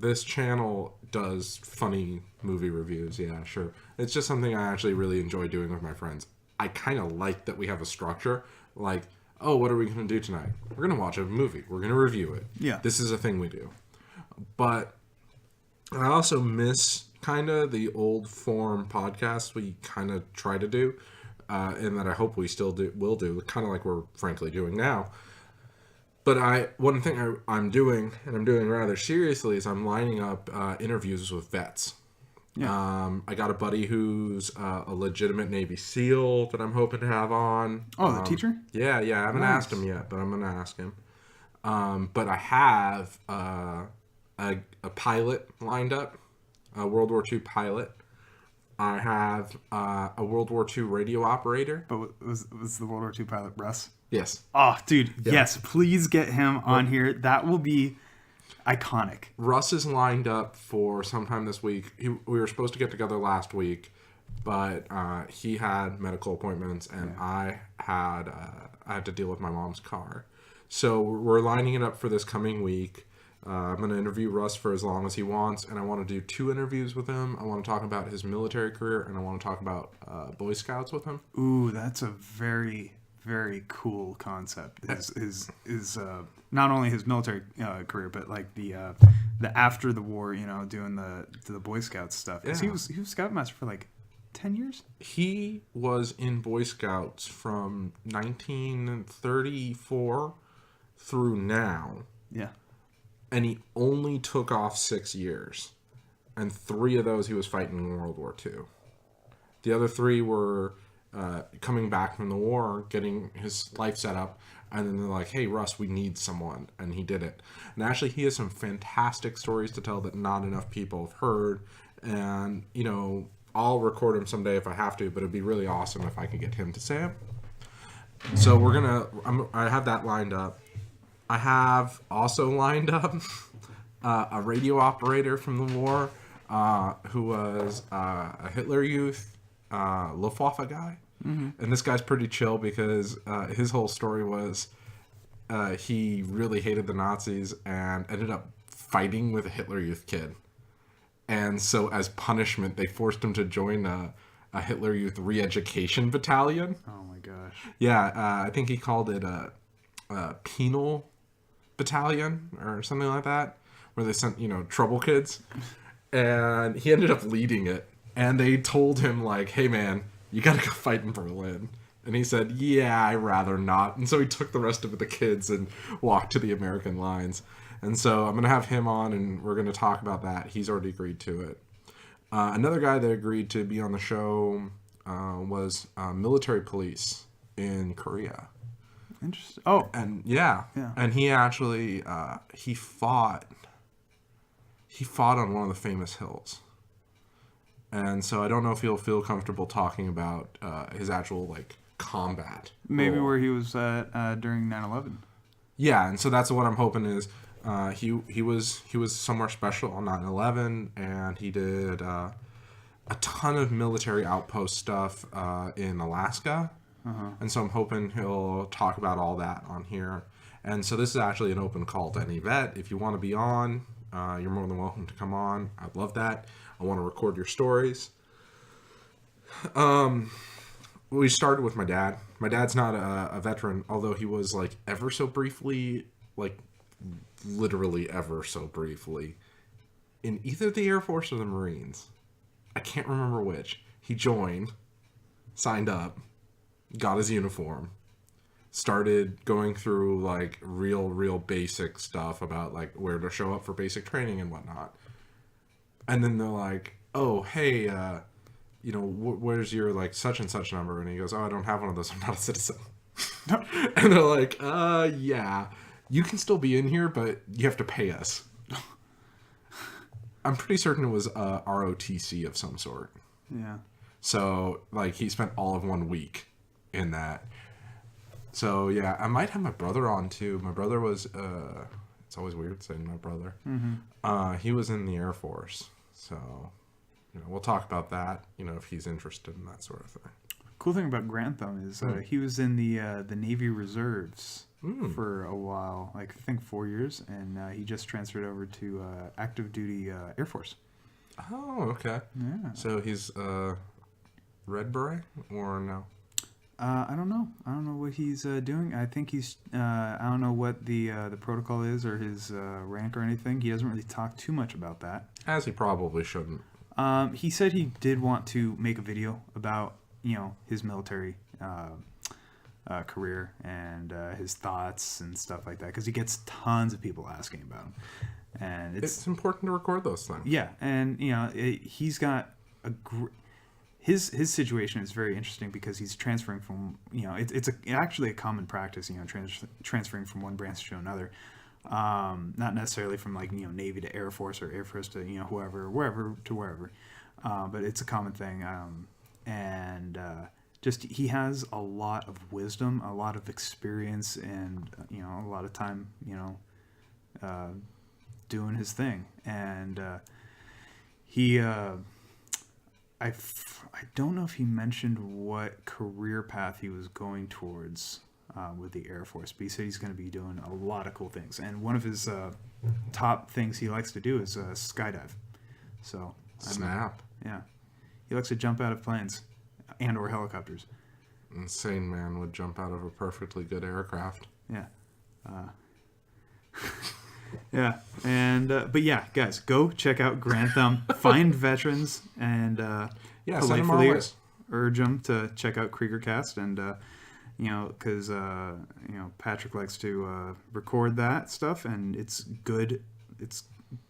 this channel does funny movie reviews. Yeah, sure. It's just something I actually really enjoy doing with my friends. I kind of like that we have a structure. Like, oh, what are we going to do tonight? We're going to watch a movie. We're going to review it. Yeah. This is a thing we do. But I also miss kind of the old form podcasts we kind of try to do. And that I hope we still will do, kind of like we're frankly doing now. But one thing I'm doing, and I'm doing rather seriously, is I'm lining up interviews with vets. Yeah. I got a buddy who's a legitimate Navy SEAL that I'm hoping to have on. Oh, the teacher? Yeah. I haven't asked him yet, but I'm going to ask him. But I have a pilot lined up, a World War II pilot. I have a World War II radio operator. But was the World War II pilot Russ? Yes. Oh, dude, yeah. Yes. Please get him on here. That will be iconic. Russ is lined up for sometime this week. We were supposed to get together last week, but he had medical appointments, and I had to deal with my mom's car. So we're lining it up for this coming week. I'm going to interview Russ for as long as he wants, and I want to do 2 interviews with him. I want to talk about his military career, and I want to talk about Boy Scouts with him. Ooh, that's a very, very cool concept. Is not only his military career, but like the after the war, doing the Boy Scouts stuff. Yeah. He was Scoutmaster for like 10 years. He was in Boy Scouts from 1934 through now. Yeah. And he only took off 6 years. And 3 of those he was fighting in World War II. The other 3 were coming back from the war, getting his life set up. And then they're like, hey, Russ, we need someone. And he did it. And actually, he has some fantastic stories to tell that not enough people have heard. And, I'll record him someday if I have to, but it'd be really awesome if I could get him to say it. So I have that lined up. I have also lined up a radio operator from the war who was a Hitler Youth Luftwaffe guy. Mm-hmm. And this guy's pretty chill because his whole story was he really hated the Nazis and ended up fighting with a Hitler Youth kid. And so as punishment, they forced him to join a Hitler Youth re-education battalion. Oh my gosh. Yeah, I think he called it a penal battalion or something like that, where they sent, trouble kids. And he ended up leading it. And they told him, like, hey, man, you got to go fight in Berlin. And he said, yeah, I'd rather not. And so he took the rest of the kids and walked to the American lines. And so I'm going to have him on, and we're going to talk about that. He's already agreed to it. Another guy that agreed to be on the show was military police in Korea. Interesting. Oh. And yeah. And he actually, he fought on one of the famous hills. And so I don't know if he'll feel comfortable talking about his actual, like, combat. Maybe role. Where he was at during 9/11. Yeah, and so that's what I'm hoping is he was somewhere special on 9/11, and he did a ton of military outpost stuff in Alaska. Uh-huh. And so I'm hoping he'll talk about all that on here. And so this is actually an open call to any vet. If you want to be on, you're more than welcome to come on. I'd love that. I want to record your stories. We started with my dad. My dad's not a veteran, although he was, like, ever so briefly, like, literally ever so briefly, in either the Air Force or the Marines. I can't remember which. He joined, signed up, got his uniform, started going through, like, real basic stuff about, like, where to show up for basic training and whatnot. And then they're like, oh, hey, where's your, like, such and such number? And he goes, oh, I don't have one of those. I'm not a citizen. And they're like, yeah, you can still be in here, but you have to pay us. I'm pretty certain it was ROTC of some sort. Yeah. So, like, he spent all of 1 week in that. So, yeah, I might have my brother on, too. My brother was, it's always weird saying my brother. Mm-hmm. He was in the Air Force. So, we'll talk about that, if he's interested in that sort of thing. Cool thing about Grantham is he was in the Navy Reserves for a while, like, I think 4 years, and he just transferred over to active duty Air Force. Oh, okay. Yeah. So he's Red Beret or no? I don't know. I don't know what he's doing. I think he's. I don't know what the protocol is or his rank or anything. He doesn't really talk too much about that. As he probably shouldn't. He said he did want to make a video about his military career and his thoughts and stuff like that, because he gets tons of people asking about him, and it's important to record those things. Yeah, and he's got a. His situation is very interesting because he's transferring from, it's actually a common practice, transferring from one branch to another. Not necessarily from, like, Navy to Air Force or Air Force to, wherever to wherever. But it's a common thing. Just he has a lot of wisdom, a lot of experience, and, a lot of time, doing his thing. And he... I don't know if he mentioned what career path he was going towards with the Air Force, but he said he's going to be doing a lot of cool things. And one of his top things he likes to do is skydive. So snap. Yeah, he likes to jump out of planes and or helicopters. Insane man would jump out of a perfectly good aircraft. Yeah. Yeah, and but yeah, guys, go check out Grantham. Find veterans and politely urge them to check out Kreeger Cast, and because Patrick likes to record that stuff, and it's good. It's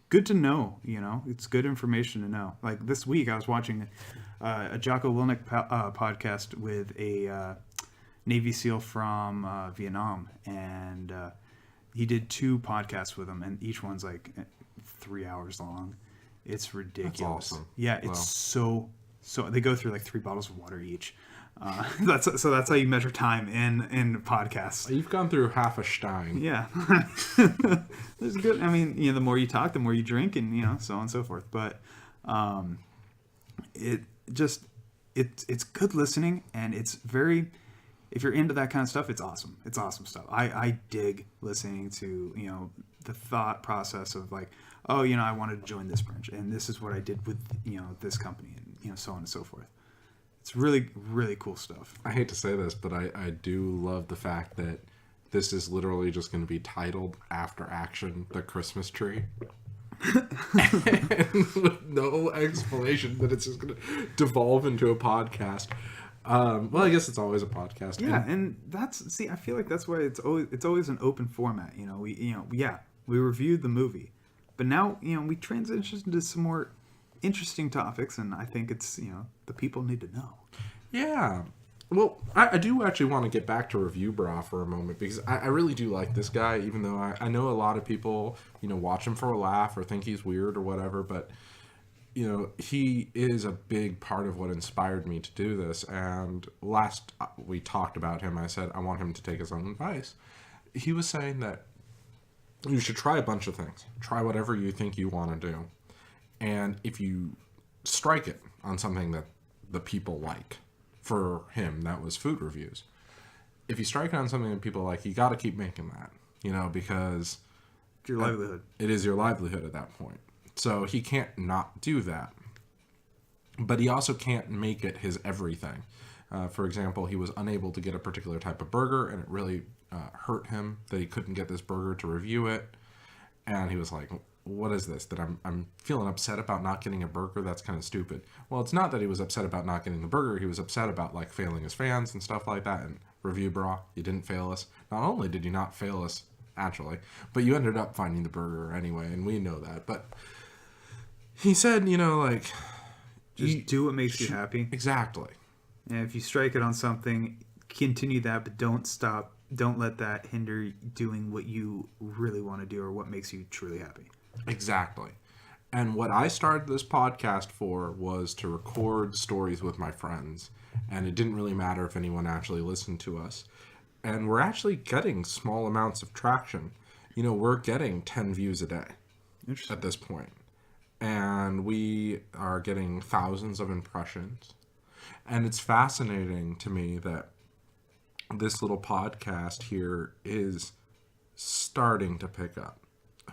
good to know. It's good information to know. Like this week, I was watching a Jocko Willink podcast with a Navy SEAL from Vietnam, and he did 2 podcasts with him, and each one's like 3 hours long. It's ridiculous. That's awesome. Yeah, it's so they go through like 3 bottles of water each. That's how you measure time in podcasts. You've gone through half a Stein. Yeah. It's good. I mean, the more you talk, the more you drink, and so on and so forth. But it's good listening, and it's very, if you're into that kind of stuff, it's awesome. It's awesome stuff. I dig listening to the thought process of like, oh, I wanted to join this branch, and this is what I did with this company, and so on and so forth. It's really, really cool stuff. I hate to say this, but I do love the fact that this is literally just going to be titled After Action, the Christmas Tree. And with no explanation that it's just going to devolve into a podcast. Well, I guess it's always a podcast. Yeah, and I feel like that's why it's always an open format. We reviewed the movie, but now we transitioned into some more interesting topics, and I think it's the people need to know. Yeah. Well, I do actually want to get back to Review Bra for a moment, because I really do like this guy, even though I know a lot of people watch him for a laugh or think he's weird or whatever, but he is a big part of what inspired me to do this. And last we talked about him, I said I want him to take his own advice. He was saying that you should try a bunch of things. Try whatever you think you want to do. And if you strike it on something that the people like, for him, that was food reviews. If you strike it on something that people like, you got to keep making that, because It's your livelihood. It is your livelihood at that point. So he can't not do that. But he also can't make it his everything. For example, he was unable to get a particular type of burger, and it really hurt him that he couldn't get this burger to review it. And he was like, what is this? That I'm feeling upset about not getting a burger? That's kind of stupid. Well, it's not that he was upset about not getting the burger. He was upset about like failing his fans and stuff like that. And Review Bra, you didn't fail us. Not only did you not fail us, actually, but you ended up finding the burger anyway, and we know that. But he said, just do what makes you happy. Exactly. And if you strike it on something, continue that, but don't stop. Don't let that hinder doing what you really want to do or what makes you truly happy. Exactly. And what I started this podcast for was to record stories with my friends. And it didn't really matter if anyone actually listened to us. And we're actually getting small amounts of traction. We're getting 10 views a day at this point. And we are getting thousands of impressions. And it's fascinating to me that this little podcast here is starting to pick up.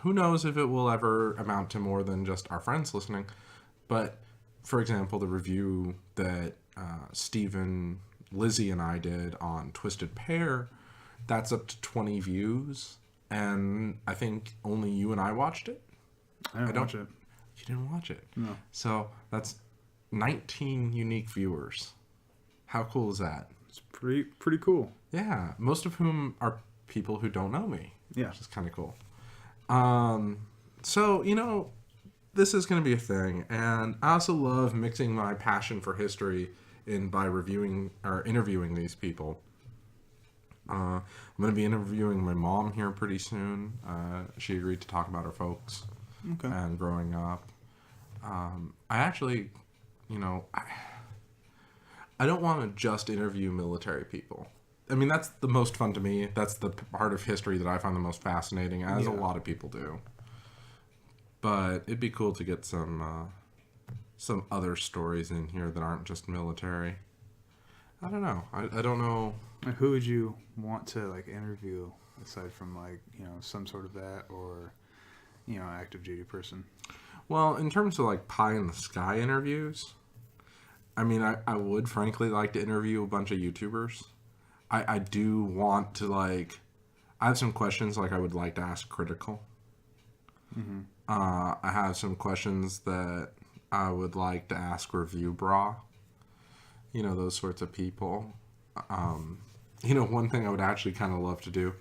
Who knows if it will ever amount to more than just our friends listening. But, for example, the review that Stephen, Lizzie, and I did on Twisted Pear, that's up to 20 views. And I think only you and I watched it. I didn't watch it. You didn't watch it? No. So that's 19 unique viewers. How cool is that? It's pretty cool. Yeah. Most of whom are people who don't know me. Yeah. Which is kind of cool. So, this is going to be a thing. And I also love mixing my passion for history in by reviewing or interviewing these people. I'm going to be interviewing my mom here pretty soon. She agreed to talk about her folks and growing up. I actually, I don't want to just interview military people. I mean, that's the most fun to me. That's the part of history that I find the most fascinating, as a lot of people do. But it'd be cool to get some other stories in here that aren't just military. I don't know. I don't know. Who would you want to interview aside from some sort of that or active duty person? Well, in terms of pie in the sky interviews, I mean, I would frankly like to interview a bunch of YouTubers. I do want to I have some questions I would like to ask Critical. Mm-hmm. I have some questions that I would like to ask Review Bra. Those sorts of people. One thing I would actually kind of love to do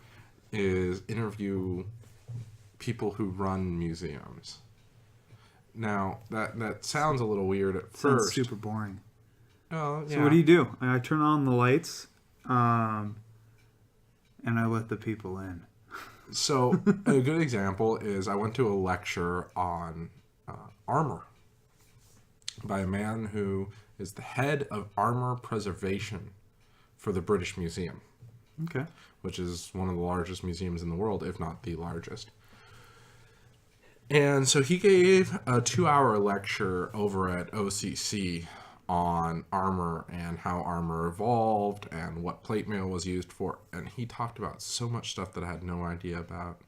is interview people who run museums. Now, that sounds a little weird at first. Sounds super boring. Oh, yeah. So what do? I turn on the lights, and I let the people in. So a good example is I went to a lecture on armor by a man who is the head of armor preservation for the British Museum. Okay. Which is one of the largest museums in the world, if not the largest. And so he gave a 2-hour lecture over at OCC on armor and how armor evolved and what plate mail was used for. And he talked about so much stuff that I had no idea about.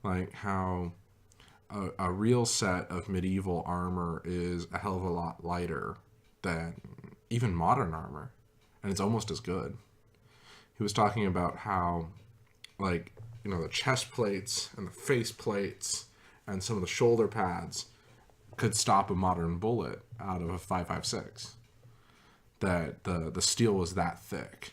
Like how a real set of medieval armor is a hell of a lot lighter than even modern armor. And it's almost as good. He was talking about how, like, you know, the chest plates and the face plates and some of the shoulder pads could stop a modern bullet out of a 5.56. That the steel was that thick.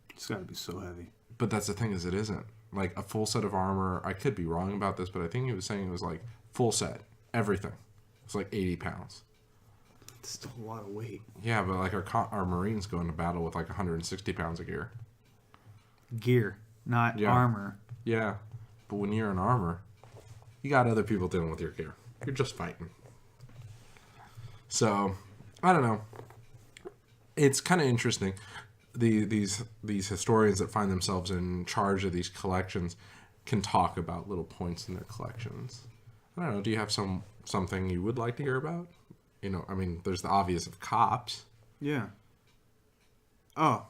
It's got to be so heavy. But that's the thing, is it isn't. Like, a full set of armor, I could be wrong about this, but I think he was saying it was like full set, everything. It's like 80 pounds. It's still a lot of weight. Yeah, but like our Marines go into battle with like 160 pounds of gear. Gear, not armor. Yeah, but when you're in armor, you got other people dealing with your gear. You're just fighting. So, I don't know. It's kind of interesting. These historians that find themselves in charge of these collections can talk about little points in their collections. I don't know. Do you have something you would like to hear about? You know, I mean, there's the obvious of cops. Yeah. Oh,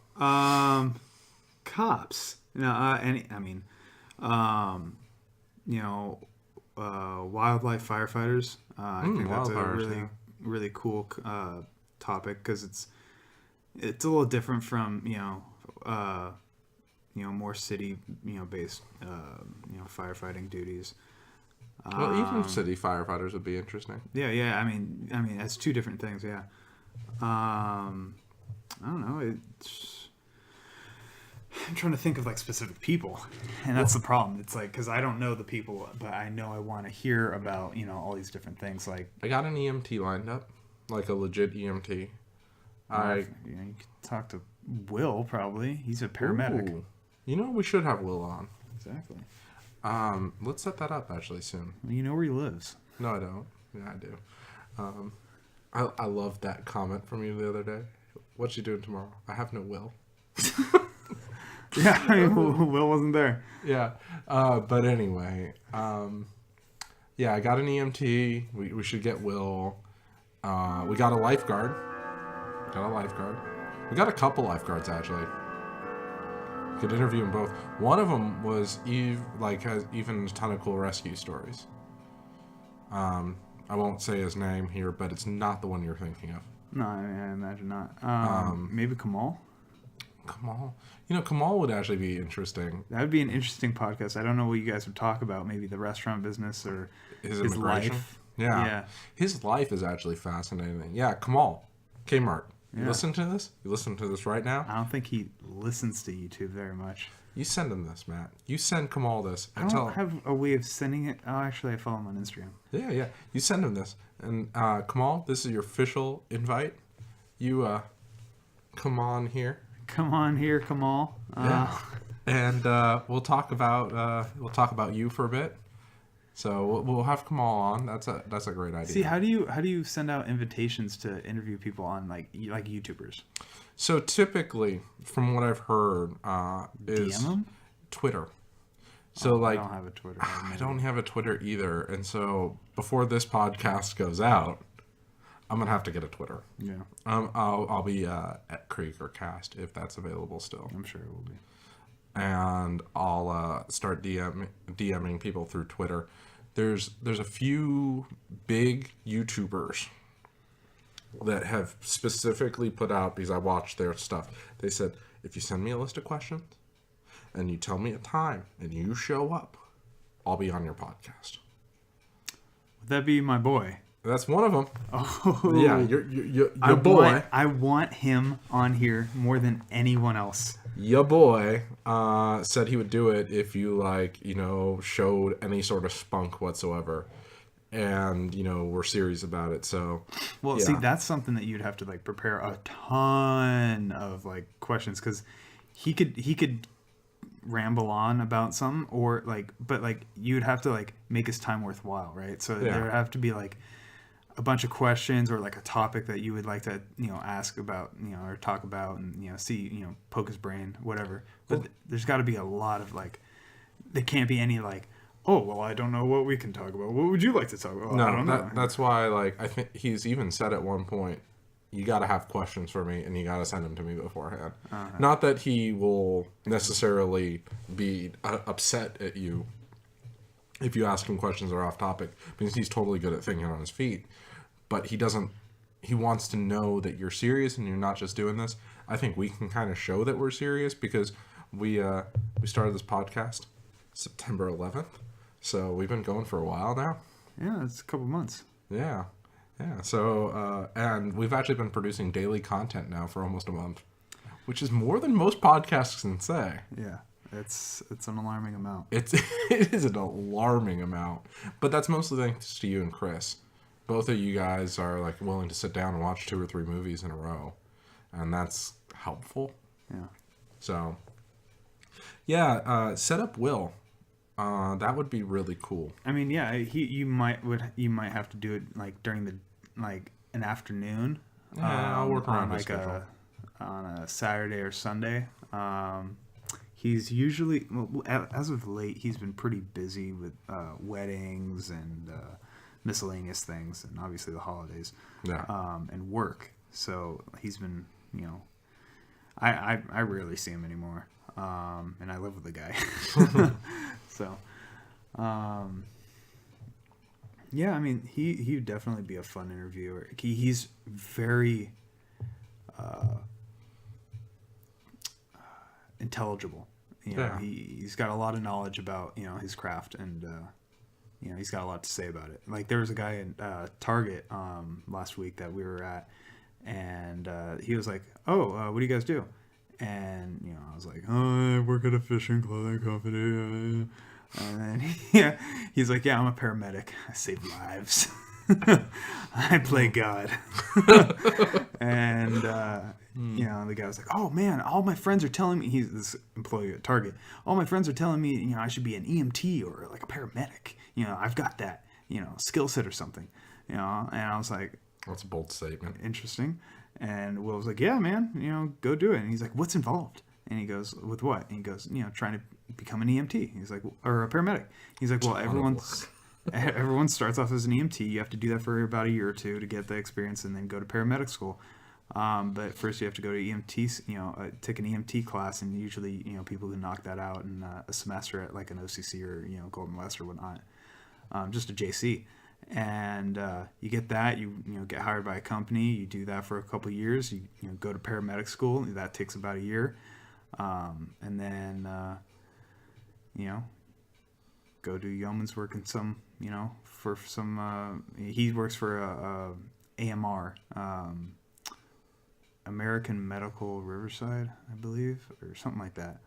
cops. No, wildlife firefighters. I think that's a really cool topic because it's a little different from more city based firefighting duties. Well, even city firefighters would be interesting. Yeah. I mean, that's two different things. Yeah. I don't know. I'm trying to think of like specific people, and that's the problem. It's like because I don't know the people, but I know I want to hear about all these different things. Like I got an EMT lined up, like a legit EMT. You could talk to Will probably. He's a paramedic. Ooh. We should have Will on. Exactly. Let's set that up actually soon. You know where he lives. No, I don't. Yeah, I do. I love that comment from you the other day. What you doing tomorrow? I have no will. Yeah, Will wasn't there. Yeah, but anyway, I got an EMT. We should get Will. We got a lifeguard. We got a couple lifeguards actually. We could interview them both. One of them was has even a ton of cool rescue stories. I won't say his name here, but it's not the one you're thinking of. No, I imagine not. Maybe Kamal? Kamal would actually be interesting. That would be an interesting podcast. I don't know what you guys would talk about. Maybe the restaurant business or his life. Yeah. His life is actually fascinating. Yeah, Kamal. Kmart. You listen to this? You listen to this right now? I don't think he listens to YouTube very much. You send him this, Matt. You send Kamal this. I don't have a way of sending it. Oh, actually, I follow him on Instagram. Yeah. You send him this. And Kamal, this is your official invite. You come on here. Come on here, Kamal. Yeah. And we'll talk about you for a bit. So we'll have Kamal on. That's a great idea. See, how do you send out invitations to interview people on like YouTubers? So typically, from what I've heard, is DM them? Twitter. So I don't have a Twitter. I don't have a Twitter either, and so before this podcast goes out, I'm gonna have to get a Twitter. Yeah. I'll be at Kreeger Cast if that's available still. I'm sure it will be. And I'll start DMing people through Twitter. There's a few big YouTubers that have specifically put out, because I watched their stuff. They said, if you send me a list of questions and you tell me a time and you show up, I'll be on your podcast. Would that be my boy? That's one of them. Oh, yeah, your boy. I want him on here more than anyone else. Your boy said he would do it if you showed any sort of spunk whatsoever, and we're serious about it. So, see, that's something that you'd have to prepare a ton of questions, because he could ramble on about something, or but you'd have to make his time worthwhile, right? So there would have to be a bunch of questions or like a topic that you would like to, ask about, or talk about and, see, poke his brain, whatever. But there's got to be a lot of like, there can't be any like, oh, well, I don't know what we can talk about. What would you like to talk about? No, I don't know. That's why, like, I think he's even said at one point, you got to have questions for me, and you got to send them to me beforehand. Not that he will necessarily be upset at you if you ask him questions that are off topic, because he's totally good at thinking on his feet. But he wants to know that you're serious and you're not just doing this. I think we can kind of show that we're serious because we started this podcast September 11th. So we've been going for a while now. Yeah, it's a couple months. Yeah. So, and we've actually been producing daily content now for almost a month, which is more than most podcasts can say. Yeah, it's an alarming amount. It is an alarming amount, but that's mostly thanks to you and Chris. Both of you guys are like willing to sit down and watch 2 or 3 movies in a row, and that's helpful. Yeah. So, yeah, set up Will. That would be really cool. I mean, yeah, you might have to do it like during an afternoon. Yeah, I'll work around his schedule. On a Saturday or Sunday. He's usually, as of late, he's been pretty busy with weddings and miscellaneous things, and obviously the holidays. Yeah. And work. So he's been, I rarely see him anymore. And I live with the guy. So, yeah, I mean, he would definitely be a fun interviewer. He's very intelligible. Yeah. He's got a lot of knowledge about, his craft, and he's got a lot to say about it. Like, there was a guy in Target last week that we were at, and he was like, "Oh, what do you guys do?" And, I was like, "Oh, I work at a fishing clothing company." And then he's like, "Yeah, I'm a paramedic. I save lives. I play God." And, the guy was like, "Oh, man, all my friends are telling me," he's this employee at Target, "all my friends are telling me, I should be an EMT or like a paramedic. I've got that, skill set or something." And I was like, that's a bold statement. Interesting. And Will was like, "Yeah, man, go do it." And he's like, "What's involved?" And he goes, "With what?" And he goes, "Trying to become an EMT." He's like, or a paramedic. He's like, "Well, everyone starts off as an EMT. You have to do that for about a year or 2 to get the experience, and then go to paramedic school. But first you have to go to EMT, take an EMT class, and usually, people can knock that out in a semester at like an OCC or, Golden West or whatnot, just a JC. And you get that, you get hired by a company, you do that for a couple of years, you go to paramedic school, that takes about a year, and then go do yeoman's work in some, for some, he works for a AMR, American Medical Riverside, I believe, or something like that.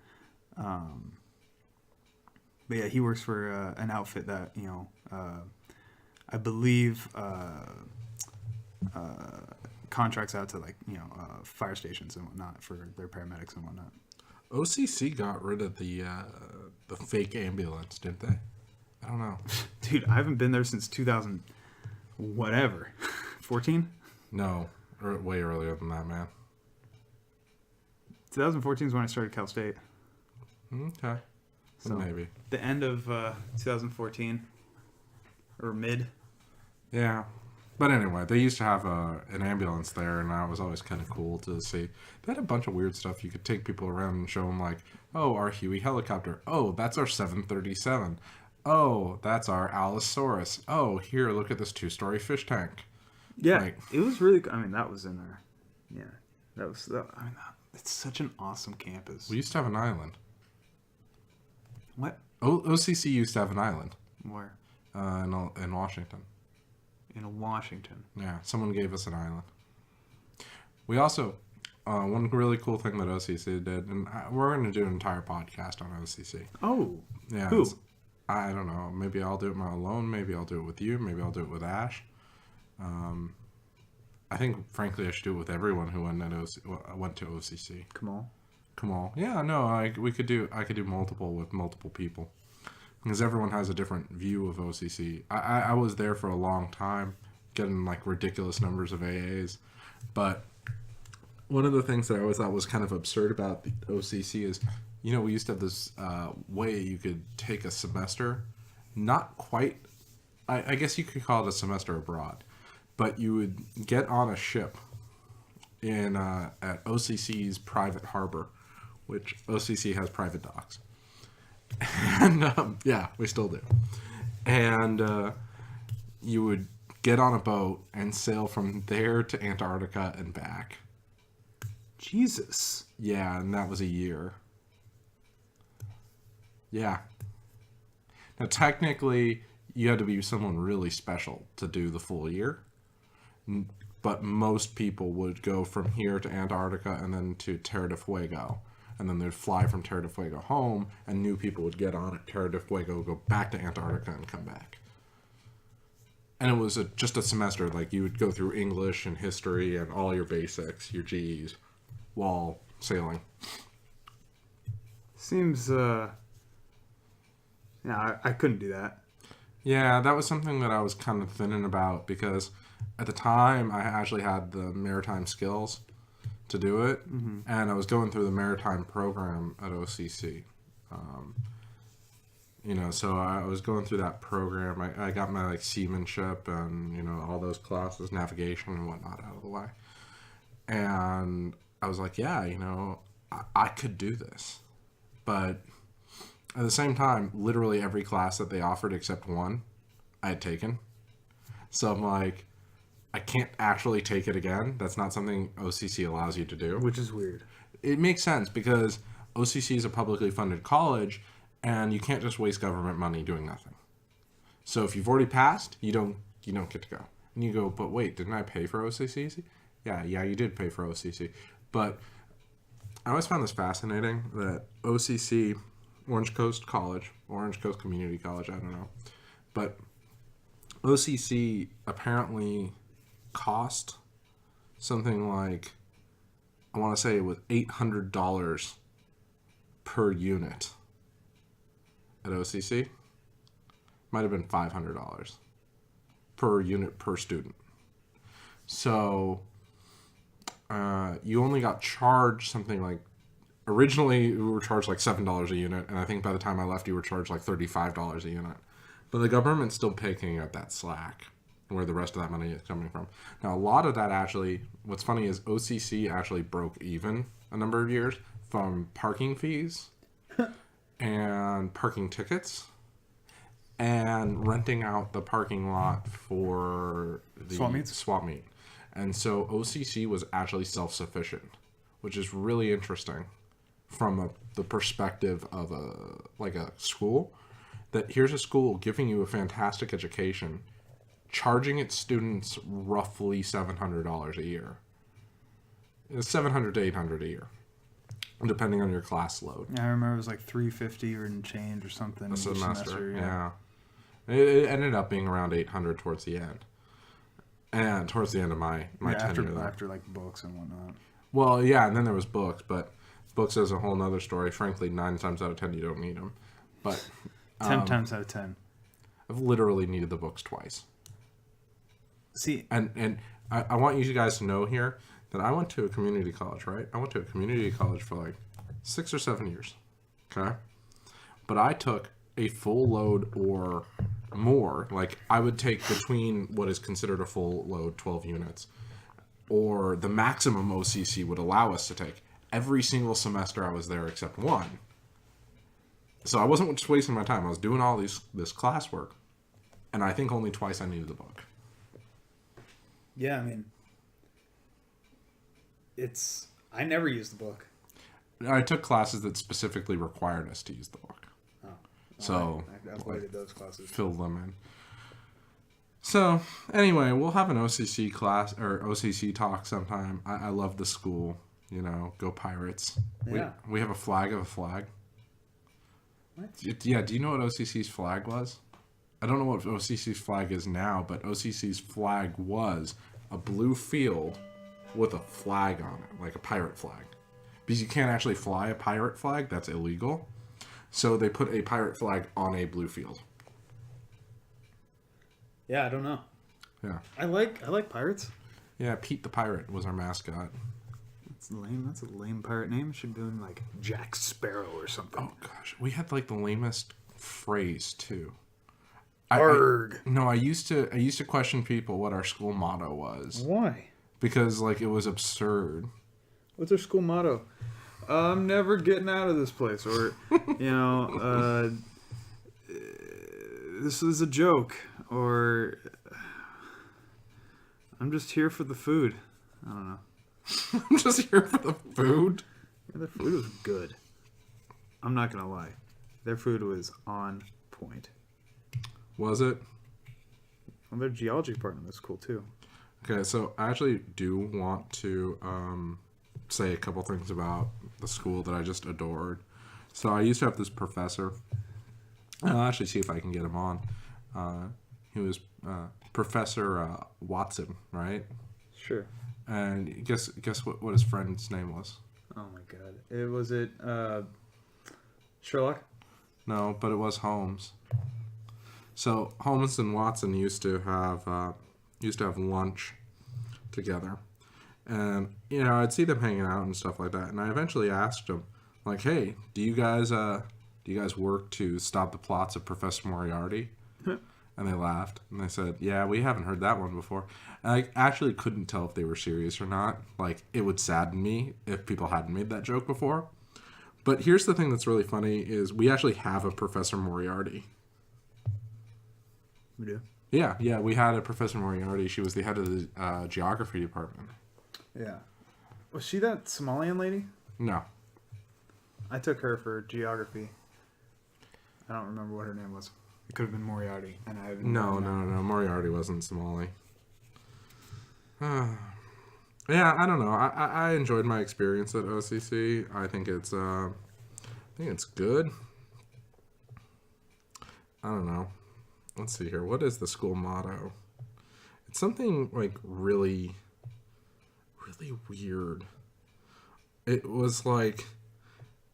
But yeah, he works for an outfit that, I believe contracts out to like fire stations and whatnot for their paramedics and whatnot. OCC got rid of the fake ambulance, didn't they? I don't know. Dude, I haven't been there since 2000 whatever. 14? No, way earlier than that, man. 2014 is when I started Cal State. Okay. So maybe the end of 2014 or mid. Yeah. But anyway, they used to have an ambulance there, and that was always kind of cool to see. They had a bunch of weird stuff. You could take people around and show them, like, oh, our Huey helicopter. Oh, that's our 737. Oh, that's our Allosaurus. Oh, here, look at this 2-story fish tank. Yeah, like, it was really. I mean, that was in there. Yeah, that was. I mean, it's such an awesome campus. We used to have an island. What? OCC used to have an island. Where? In Washington. In Washington. Yeah, someone gave us an island. We also, one really cool thing that OCC did, and we're going to do an entire podcast on OCC. Oh. Yeah. Who? I don't know. Maybe I'll do it alone. Maybe I'll do it with you. Maybe I'll do it with Ash. I think, frankly, I should do it with everyone who went to OCC. Kamal. Yeah, no, I could do multiple with multiple people. Because everyone has a different view of OCC. I was there for a long time. getting like ridiculous numbers of AAs. But one of the things that I always thought was kind of absurd about the OCC is, you know, we used to have this way you could take a semester, not quite, I guess you could call it a semester abroad, but you would get on a ship in at OCC's private harbor, which OCC has private docks. And yeah, we still do. And you would get on a boat and sail from there to Antarctica and back. Jesus. Yeah, and that was a year. Yeah. Now, technically, you had to be someone really special to do the full year. But most people would go from here to Antarctica and then to Terra del Fuego. And then they'd fly from Terra del Fuego home, and new people would get on at Terra del Fuego, go back to Antarctica, and come back. And it was just a semester. Like, you would go through English and history and all your basics, your GEs, while sailing. Seems, I couldn't do that. Yeah, that was something that I was kind of thinking about, because at the time, I actually had the maritime skills to do it, and I was going through the maritime program at OCC. You know, so I was going through that program. I got my like seamanship and, you know, all those classes, navigation and whatnot out of the way. And I was like, yeah, you know, I could do this. But at the same time, literally every class that they offered except one, I had taken. So I'm like, I can't actually take it again. That's not something OCC allows you to do. Which is weird. It makes sense because OCC is a publicly funded college, and you can't just waste government money doing nothing. So if you've already passed, you don't get to go. And you go, but wait, didn't I pay for OCC? Yeah, you did pay for OCC. But I always found this fascinating that OCC, Orange Coast College, Orange Coast Community College, I don't know. But OCC apparently cost something like, I want to say it was $800 per unit at OCC. Might have been $500 per unit per student. So you only got charged something like, originally we were charged like $7 a unit, and I think by the time I left you were charged like $35 a unit. But the government's still picking up that slack, where the rest of that money is coming from. Now, a lot of that actually, what's funny is OCC actually broke even a number of years from parking fees and parking tickets and renting out the parking lot for the swap meet. And so OCC was actually self-sufficient, which is really interesting from the perspective of a school. That here's a school giving you a fantastic education, charging its students roughly $700 a year. It's $700 to $800 a year, depending on your class load. Yeah, I remember it was like $350 or in change or something. A semester, yeah. It ended up being around $800 towards the end. And towards the end of my tenure after like books and whatnot. Well, yeah, and then there was books, but books is a whole nother story. Frankly, 9 times out of 10 you don't need them. But 10 times out of 10. I've literally needed the books twice. See, and I want you guys to know here that I went to a community college, right? I went to a community college for like 6 or 7 years, okay? But I took a full load or more. Like, I would take between what is considered a full load, 12 units, or the maximum OCC would allow us to take every single semester I was there except one. So I wasn't just wasting my time. I was doing all this classwork, and I think only twice I needed the book. Yeah, I mean, I never used the book. I took classes that specifically required us to use the book. Oh. So I avoided those classes. Fill them in. So anyway, we'll have an OCC class or OCC talk sometime. I love the school. You know, go Pirates. Yeah. We have a flag of a flag. What? Yeah, do you know what OCC's flag was? I don't know what OCC's flag is now, but OCC's flag was a blue field with a flag on it, like a pirate flag. Because you can't actually fly a pirate flag, that's illegal. So they put a pirate flag on a blue field. Yeah, I don't know. Yeah. I like pirates. Yeah, Pete the Pirate was our mascot. That's lame. That's a lame pirate name. It should be like Jack Sparrow or something. Oh gosh, we had like the lamest phrase too. Arg. I used to question people what our school motto was Why? because like it was absurd. What's our school motto? I'm never getting out of this place, or this is a joke, or I'm just here for the food. I don't know. I'm just here for the food. Yeah, their food was good. I'm not gonna lie, their food was on point. Was it? Well, their geology department was cool too. Okay, so I actually do want to say a couple things about the school that I just adored. So I used to have this professor. I'll actually see if I can get him on. He was Professor Watson, right? Sure. And guess what his friend's name was? Oh my god. Was it Sherlock? No, but it was Holmes. So Holmes and Watson used to have lunch together, and I'd see them hanging out and stuff like that. And I eventually asked him, like, "Hey, do you guys work to stop the plots of Professor Moriarty?" And they laughed and they said, "Yeah, we haven't heard that one before." And I actually couldn't tell if they were serious or not. Like, it would sadden me if people hadn't made that joke before. But here's the thing that's really funny is we actually have a Professor Moriarty. We do. Yeah, we had a Professor Moriarty. She was the head of the geography department. Yeah. Was she that Somalian lady? No. I took her for geography. I don't remember what her name was. It could have been Moriarty, and I haven't. No. Moriarty wasn't Somali. Yeah, I don't know. I enjoyed my experience at OCC. I think it's good. I don't know. Let's see here. What is the school motto? It's something like really, really weird. It was like,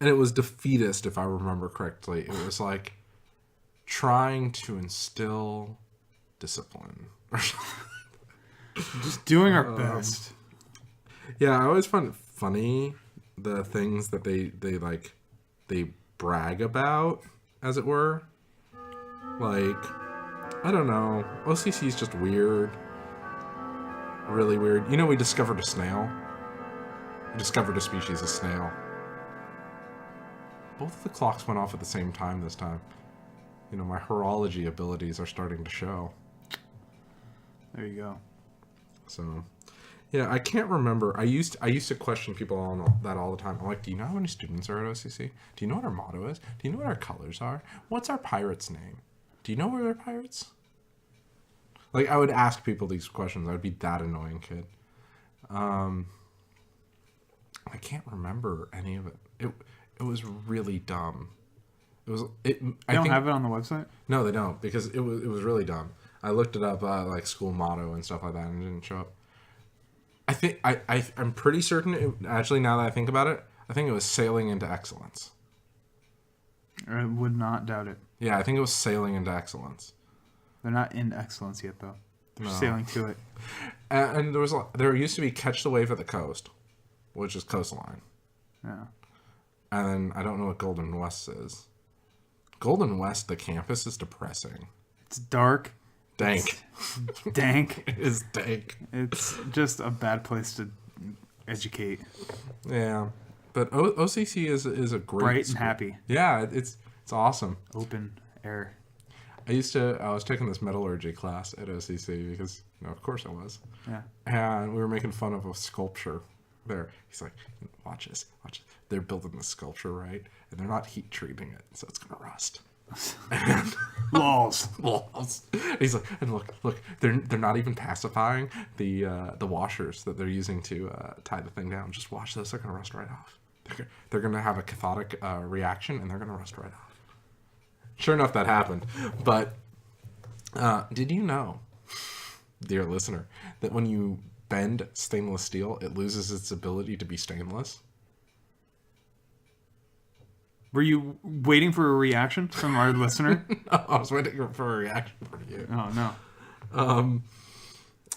and it was defeatist if I remember correctly. It was like trying to instill discipline. Just doing our best. Yeah, I always find it funny the things that they brag about, as it were. Like, I don't know. OCC is just weird. Really weird. We discovered a snail. We discovered a species of snail. Both of the clocks went off at the same time this time. My horology abilities are starting to show. There you go. So, yeah, I can't remember. I used to question people on that all the time. I'm like, do you know how many students are at OCC? Do you know what our motto is? Do you know what our colors are? What's our pirate's name? Do you know where they're pirates? Like, I would ask people these questions. I would be that annoying kid. I can't remember any of it. It was really dumb. They don't have it on the website? No, they don't, because it was really dumb. I looked it up, like school motto and stuff like that, and it didn't show up. I'm pretty certain. Actually, now that I think about it, I think it was sailing into excellence. I would not doubt it. Yeah, I think it was sailing into excellence. They're not in excellence yet, though. They're No. sailing to it. And there used to be catch the wave at the coast, which is coastline. Yeah. And then I don't know what Golden West is. Golden West, the campus is depressing. It's dark. Dank. It's dank. It is dank. It's just a bad place to educate. Yeah, but OCC is a great Bright school. and happy. Yeah, it's awesome. Open air. I was taking this metallurgy class at OCC because of course I was. Yeah. And we were making fun of a sculpture there. He's like, watch this. They're building this sculpture, right? And they're not heat treating it, so it's gonna rust. And Walls. And he's like, and look, they're not even pacifying the washers that they're using to tie the thing down. Just watch this; they're gonna rust right off. They're gonna have a cathodic reaction, and they're gonna rust right off. Sure enough, that happened. But did you know, dear listener, that when you bend stainless steel, it loses its ability to be stainless? Were you waiting for a reaction from our listener? No, I was waiting for a reaction from you. Oh, no.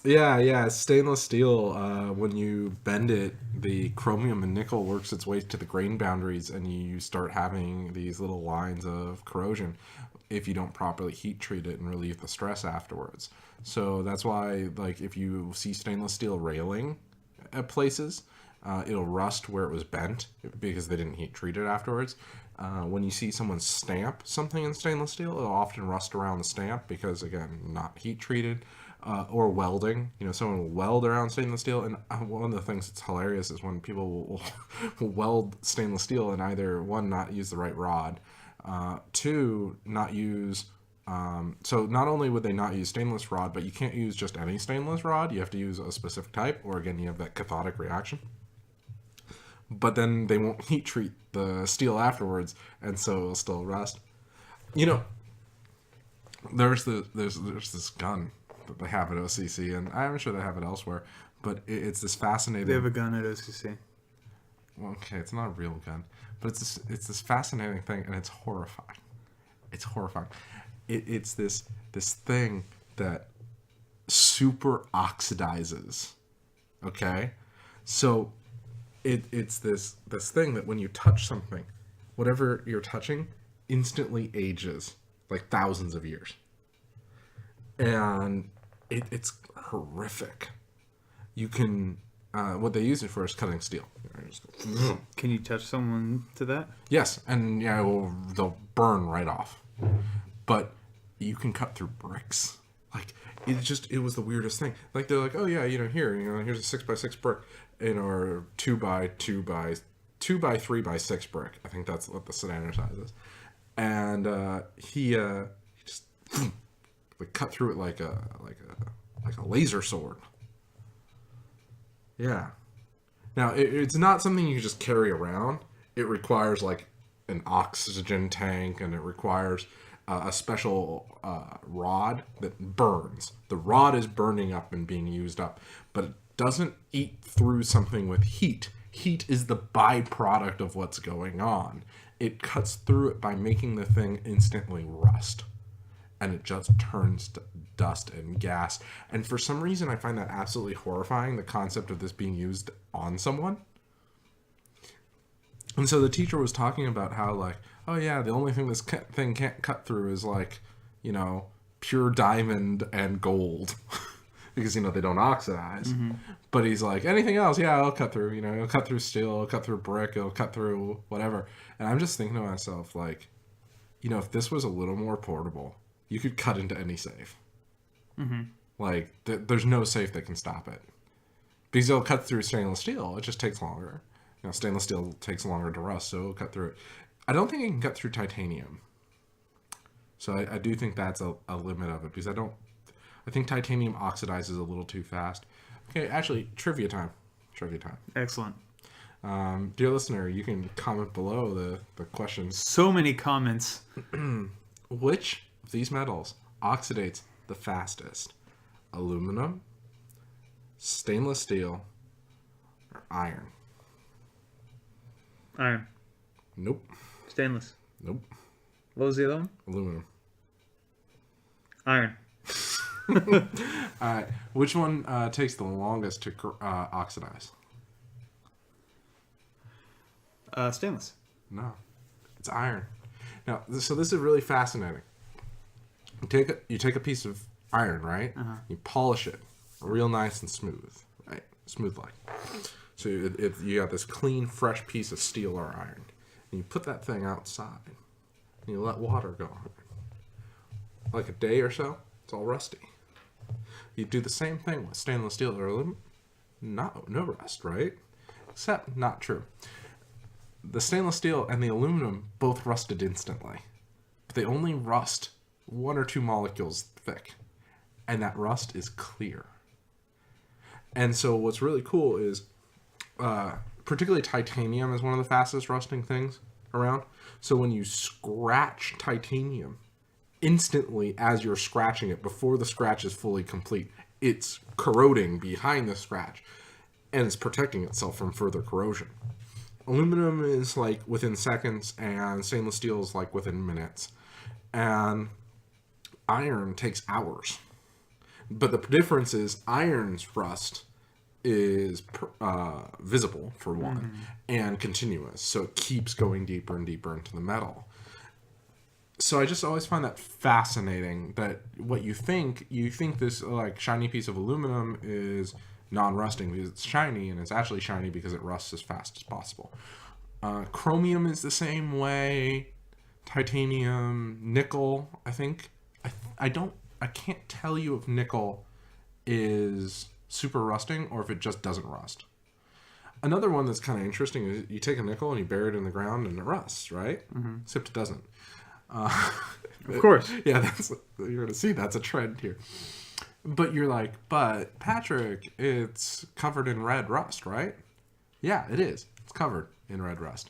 Yeah. Stainless steel, when you bend it, the chromium and nickel works its way to the grain boundaries, and you start having these little lines of corrosion if you don't properly heat treat it and relieve the stress afterwards. So that's why, like, if you see stainless steel railing at places, it'll rust where it was bent because they didn't heat treat it afterwards. When you see someone stamp something in stainless steel, it'll often rust around the stamp because, again, not heat treated. Or welding, someone will weld around stainless steel, and one of the things that's hilarious is when people will weld stainless steel and either one, not use the right rod, two, not use. So not only would they not use stainless rod, but you can't use just any stainless rod. You have to use a specific type, or again, you have that cathodic reaction. But then they won't heat treat the steel afterwards, and so it'll still rust. There's this gun that they have at OCC, and I'm sure they have it elsewhere, but it's this fascinating... They have a gun at OCC. Well, okay, it's not a real gun, but it's this fascinating thing, and it's horrifying. It's horrifying. It's this thing that super oxidizes, okay? So it's this thing that when you touch something, whatever you're touching instantly ages like thousands of years. And it's horrific. You can, what they use it for is cutting steel. Can you touch someone to that? Yes, and yeah, they'll burn right off. But you can cut through bricks. Like, it was the weirdest thing. Like, they're like, oh yeah, here's a 6x6 brick, or 2x2 by 3x6 brick. I think that's what the standard size is. And he just like cut through it like a laser sword. Yeah. Now it's not something you can just carry around. It requires like an oxygen tank, and it requires a special rod that burns. The rod is burning up and being used up, but it doesn't eat through something with heat. Heat is the byproduct of what's going on. It cuts through it by making the thing instantly rust. And it just turns to dust and gas. And for some reason, I find that absolutely horrifying, the concept of this being used on someone. And so the teacher was talking about how, like, oh yeah, the only thing this thing can't cut through is, like, pure diamond and gold. Because, they don't oxidize. Mm-hmm. But he's like, anything else, yeah, it'll cut through. It'll cut through steel, it'll cut through brick, it'll cut through whatever. And I'm just thinking to myself, like, if this was a little more portable, you could cut into any safe. Mm-hmm. Like, there's no safe that can stop it. Because it'll cut through stainless steel, it just takes longer. Stainless steel takes longer to rust, so it'll cut through it. I don't think it can cut through titanium. So I do think that's a limit of it, because I think titanium oxidizes a little too fast. Okay, actually, trivia time. Excellent. Dear listener, you can comment below the questions. So many comments. Which of these metals oxidates the fastest? Aluminum, stainless steel, or iron? Iron. Nope. Stainless. Nope. What was the other one? Aluminum. Iron. Alright, which one takes the longest to oxidize? Stainless. No, it's iron. Now, so this is really fascinating. You take a piece of iron, right? Uh-huh. You polish it real nice and smooth, right? Smooth like. So you got this clean, fresh piece of steel or iron. And you put that thing outside. And you let water go on it. Like a day or so, it's all rusty. You do the same thing with stainless steel or aluminum. No rust, right? Except not true. The stainless steel and the aluminum both rusted instantly. But they only rust 1 or 2 molecules thick. And that rust is clear. And so what's really cool is, particularly titanium is one of the fastest rusting things around. So when you scratch titanium, instantly as you're scratching it, before the scratch is fully complete, it's corroding behind the scratch. And it's protecting itself from further corrosion. Aluminum is like within seconds, and stainless steel is like within minutes. And iron takes hours. But the difference is iron's rust is visible, for one, and continuous. So it keeps going deeper and deeper into the metal. So I just always find that fascinating, that what you think this like shiny piece of aluminum is non-rusting because it's shiny, and it's actually shiny because it rusts as fast as possible. Chromium is the same way. Titanium, nickel, I think. I can't tell you if nickel is super rusting or if it just doesn't rust. Another one that's kind of interesting is you take a nickel and you bury it in the ground and it rusts, right? Except it doesn't. Of course. Yeah, you're going to see that's a trend here. But you're like, but Patrick, it's covered in red rust, right? Yeah, it is. It's covered in red rust.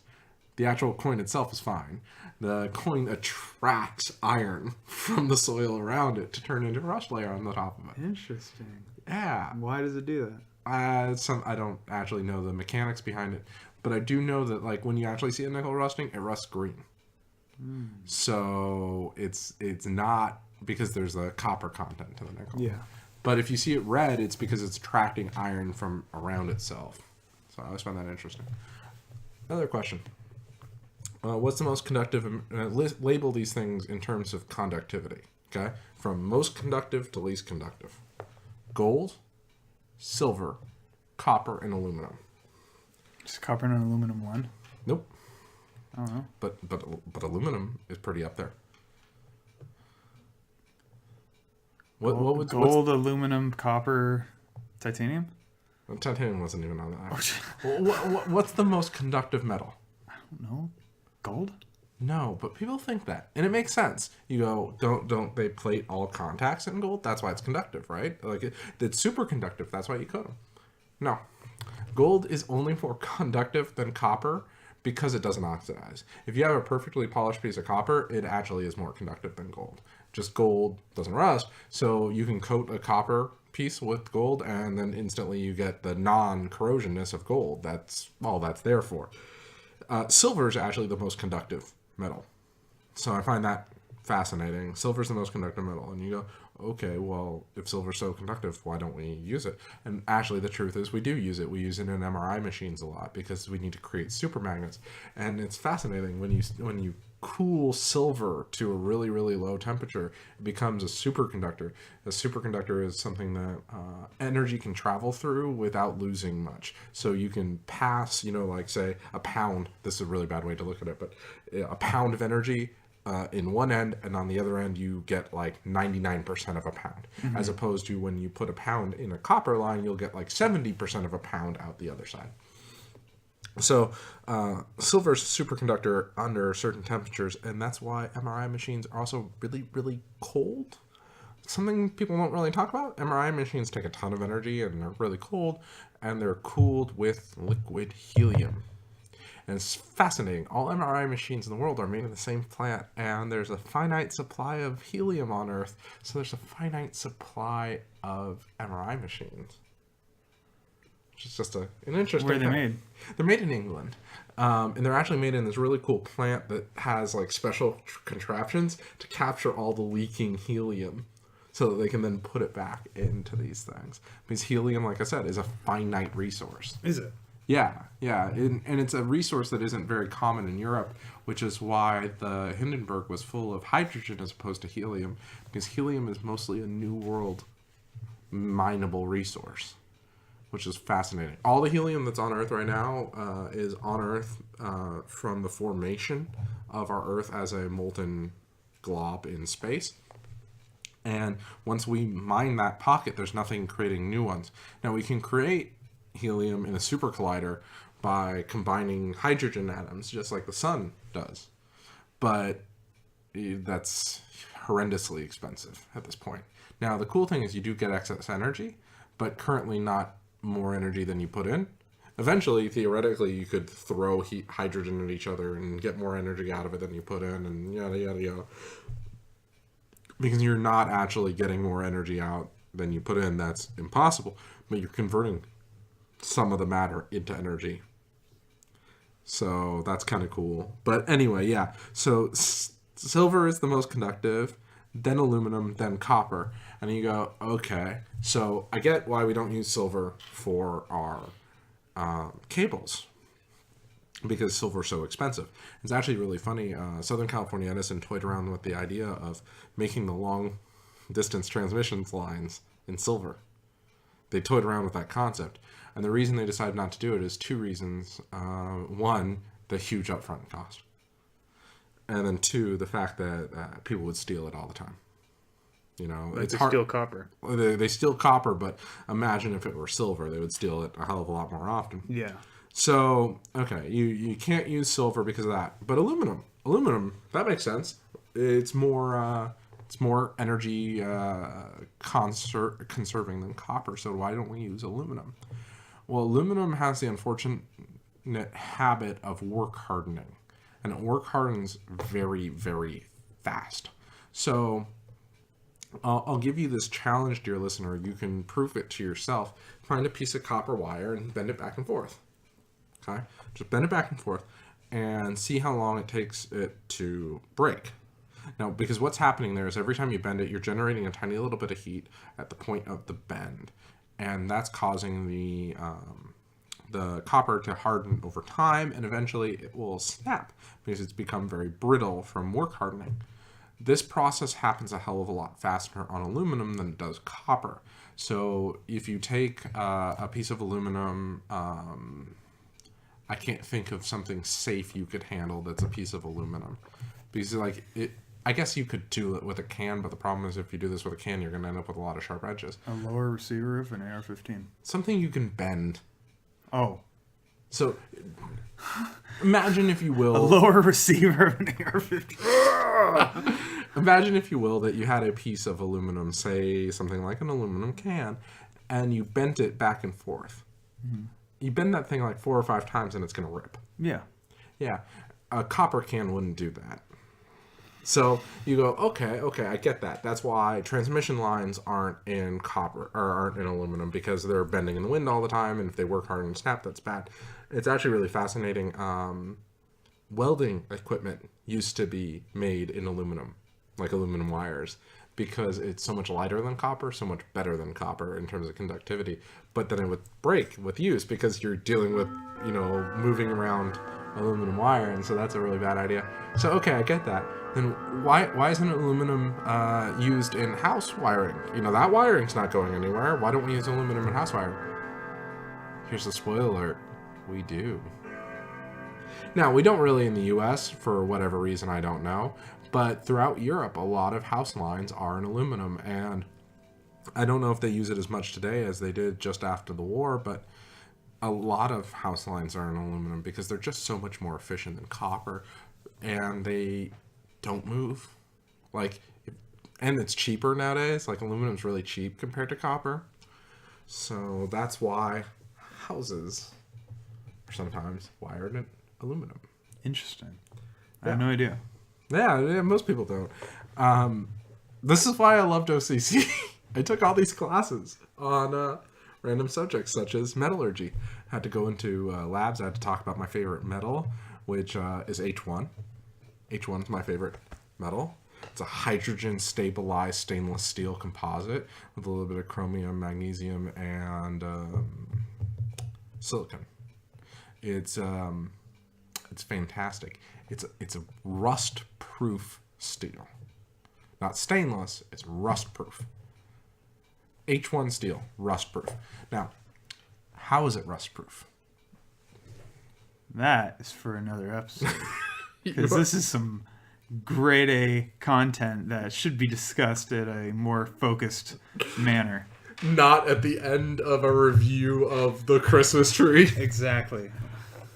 The actual coin itself is fine. The coin attracts iron from the soil around it to turn into a rust layer on the top of it. Interesting. Yeah. Why does it do that? I don't actually know the mechanics behind it, but I do know that like when you actually see a nickel rusting, it rusts green. So it's not because there's a copper content to the nickel. Yeah. But if you see it red, it's because it's attracting iron from around itself. So I always find that interesting. Another question. What's the most conductive? Label these things in terms of conductivity. Okay? From most conductive to least conductive. Gold, silver, copper, and aluminum. Is copper and aluminum one? Nope. I don't know. But aluminum is pretty up there. What would gold, aluminum, copper, titanium? Titanium wasn't even on that. What's the most conductive metal? I don't know. Gold? No, but people think that, and it makes sense. You go, don't they plate all contacts in gold? That's why it's conductive, right? Like it's super conductive. That's why you coat them. No, gold is only more conductive than copper because it doesn't oxidize. If you have a perfectly polished piece of copper, it actually is more conductive than gold. Just gold doesn't rust, so you can coat a copper piece with gold, and then instantly you get the non-corrosionness of gold. That's all that's there for. Silver is actually the most conductive metal. So I find that fascinating. Silver is the most conductive metal. And you go, okay, well, if silver's so conductive, why don't we use it? And actually the truth is we do use it. We use it in MRI machines a lot because we need to create supermagnets. And it's fascinating when you cool silver to a really, really low temperature, it becomes a superconductor. A superconductor is something that energy can travel through without losing much. So you can pass, like say a pound, this is a really bad way to look at it, but a pound of energy in one end, and on the other end you get like 99% of a pound. As opposed to when you put a pound in a copper line, you'll get like 70% of a pound out the other side. So silver is a superconductor under certain temperatures, and that's why MRI machines are also really, really cold. Something people don't really talk about. MRI machines take a ton of energy and they're really cold, and they're cooled with liquid helium. And it's fascinating. All MRI machines in the world are made in the same plant, and there's a finite supply of helium on Earth, so there's a finite supply of MRI machines. Which is just an interesting. Where are they made? They're made in England, and they're actually made in this really cool plant that has like special contraptions to capture all the leaking helium, so that they can then put it back into these things. Because helium, like I said, is a finite resource. Is it? Yeah, and it's a resource that isn't very common in Europe, which is why the Hindenburg was full of hydrogen as opposed to helium, because helium is mostly a New World mineable resource. Which is fascinating. All the helium that's on Earth right now is on Earth from the formation of our Earth as a molten glob in space. And once we mine that pocket, there's nothing creating new ones. Now we can create helium in a super collider by combining hydrogen atoms, just like the sun does. But that's horrendously expensive at this point. Now the cool thing is you do get excess energy, but currently not more energy than you put in. Eventually, theoretically, you could throw hydrogen at each other and get more energy out of it than you put in, and yada yada yada. Because you're not actually getting more energy out than you put in. That's impossible. But you're converting some of the matter into energy. So that's kind of cool. But anyway, yeah. So silver is the most conductive. then aluminum, then copper. And you go, okay, so I get why we don't use silver for our cables, because silver's so expensive. It's actually really funny. Southern California Edison toyed around with the idea of making the long distance transmissions lines in silver. They toyed around with that concept. And the reason they decided not to do it is two reasons. One, the huge upfront cost. And then two, the fact that people would steal it all the time. You know, Like it's they hard. steal copper. They steal copper, but imagine if it were silver, they would steal it a hell of a lot more often. Yeah. So, okay, you can't use silver because of that. But aluminum, that makes sense. It's more energy conserving than copper. So why don't we use aluminum? Well, aluminum has the unfortunate habit of work hardening, and it work hardens very, very fast. So I'll give you this challenge, dear listener. You can prove it to yourself. Find a piece of copper wire and bend it back and forth. Okay? Just bend it back and forth and see how long it takes it to break. Now, because what's happening there is every time you bend it, you're generating a tiny little bit of heat at the point of the bend. And that's causing the copper to harden over time, and eventually it will snap because it's become very brittle from work hardening. This process happens a hell of a lot faster on aluminum than it does copper. So if you take a piece of aluminum, I can't think of something safe you could handle that's a piece of aluminum. Because I guess you could do it with a can, but the problem is if you do this with a can, you're going to end up with a lot of sharp edges. A lower receiver of an AR-15. Something you can bend. Oh. So imagine, if you will... A lower receiver of an AR-15. Imagine, if you will, that you had a piece of aluminum, say something like an aluminum can, and you bent it back and forth. Mm-hmm. You bend that thing like 4 or 5 times and it's going to rip. Yeah. Yeah. A copper can wouldn't do that. So you go, okay, I get that. That's why transmission lines aren't in copper or aren't in aluminum, because they're bending in the wind all the time, and if they work hard and snap, that's bad. It's actually really fascinating. Welding equipment used to be made in aluminum, like aluminum wires, because it's so much lighter than copper, so much better than copper in terms of conductivity. But then it would break with use because you're dealing with, moving around aluminum wire, and so that's a really bad idea. So okay, I get that. Then why isn't aluminum used in house wiring? That wiring's not going anywhere. Why don't we use aluminum in house wiring? Here's the spoiler alert. We do. Now, we don't really in the US for whatever reason, I don't know. But throughout Europe, a lot of house lines are in aluminum, and I don't know if they use it as much today as they did just after the war, but a lot of house lines are in aluminum because they're just so much more efficient than copper, and they don't move. And it's cheaper nowadays. Aluminum's really cheap compared to copper. So that's why houses are sometimes wired in aluminum. Interesting. I Yeah. have no idea. Yeah, most people don't. This is why I loved OCC. I took all these classes on random subjects such as metallurgy. I had to go into labs. I had to talk about my favorite metal, which is H1. H1 is my favorite metal. It's a hydrogen-stabilized stainless steel composite with a little bit of chromium, magnesium, and silicon. It's fantastic. It's a rust-proof steel. Not stainless, it's rust-proof. H1 steel, rust-proof. Now, how is it rust-proof? That is for another episode. Because this is some grade A content that should be discussed in a more focused manner. Not at the end of a review of the Christmas tree. Exactly.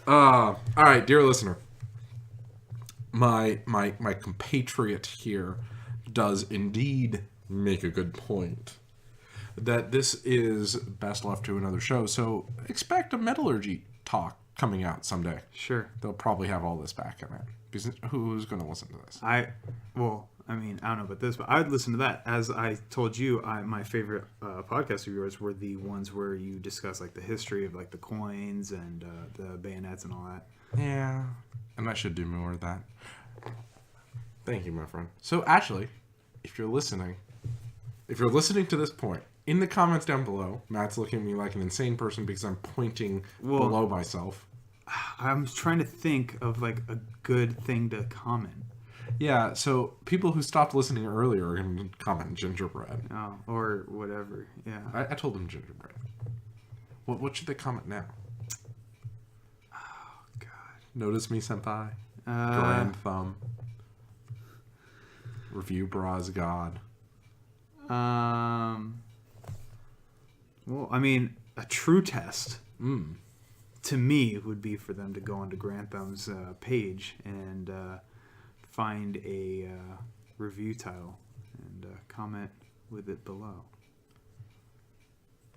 All right, dear listener. My compatriot here does indeed make a good point that this is best left to another show. So expect a metallurgy talk coming out someday. Sure. They'll probably have all this back in it. Because who's going to listen to this? I don't know about this, but I would listen to that. As I told you, my favorite podcasts of yours were the ones where you discuss the history of the coins and the bayonets and all that. Yeah, and I should do more of that. Thank you, my friend. So actually, if you're listening to this point, in the comments down below, Matt's looking at me like an insane person because I'm pointing below myself. I'm trying to think of like a good thing to comment. Yeah, so people who stopped listening earlier are going to comment gingerbread. Oh, or whatever. Yeah. I told them gingerbread. What should they comment now? Oh, God. Notice me, senpai. Grand thumb. Review bras god. Well, I mean, a true test to me would be for them to go onto Grantham's page and find a review title and comment with it below.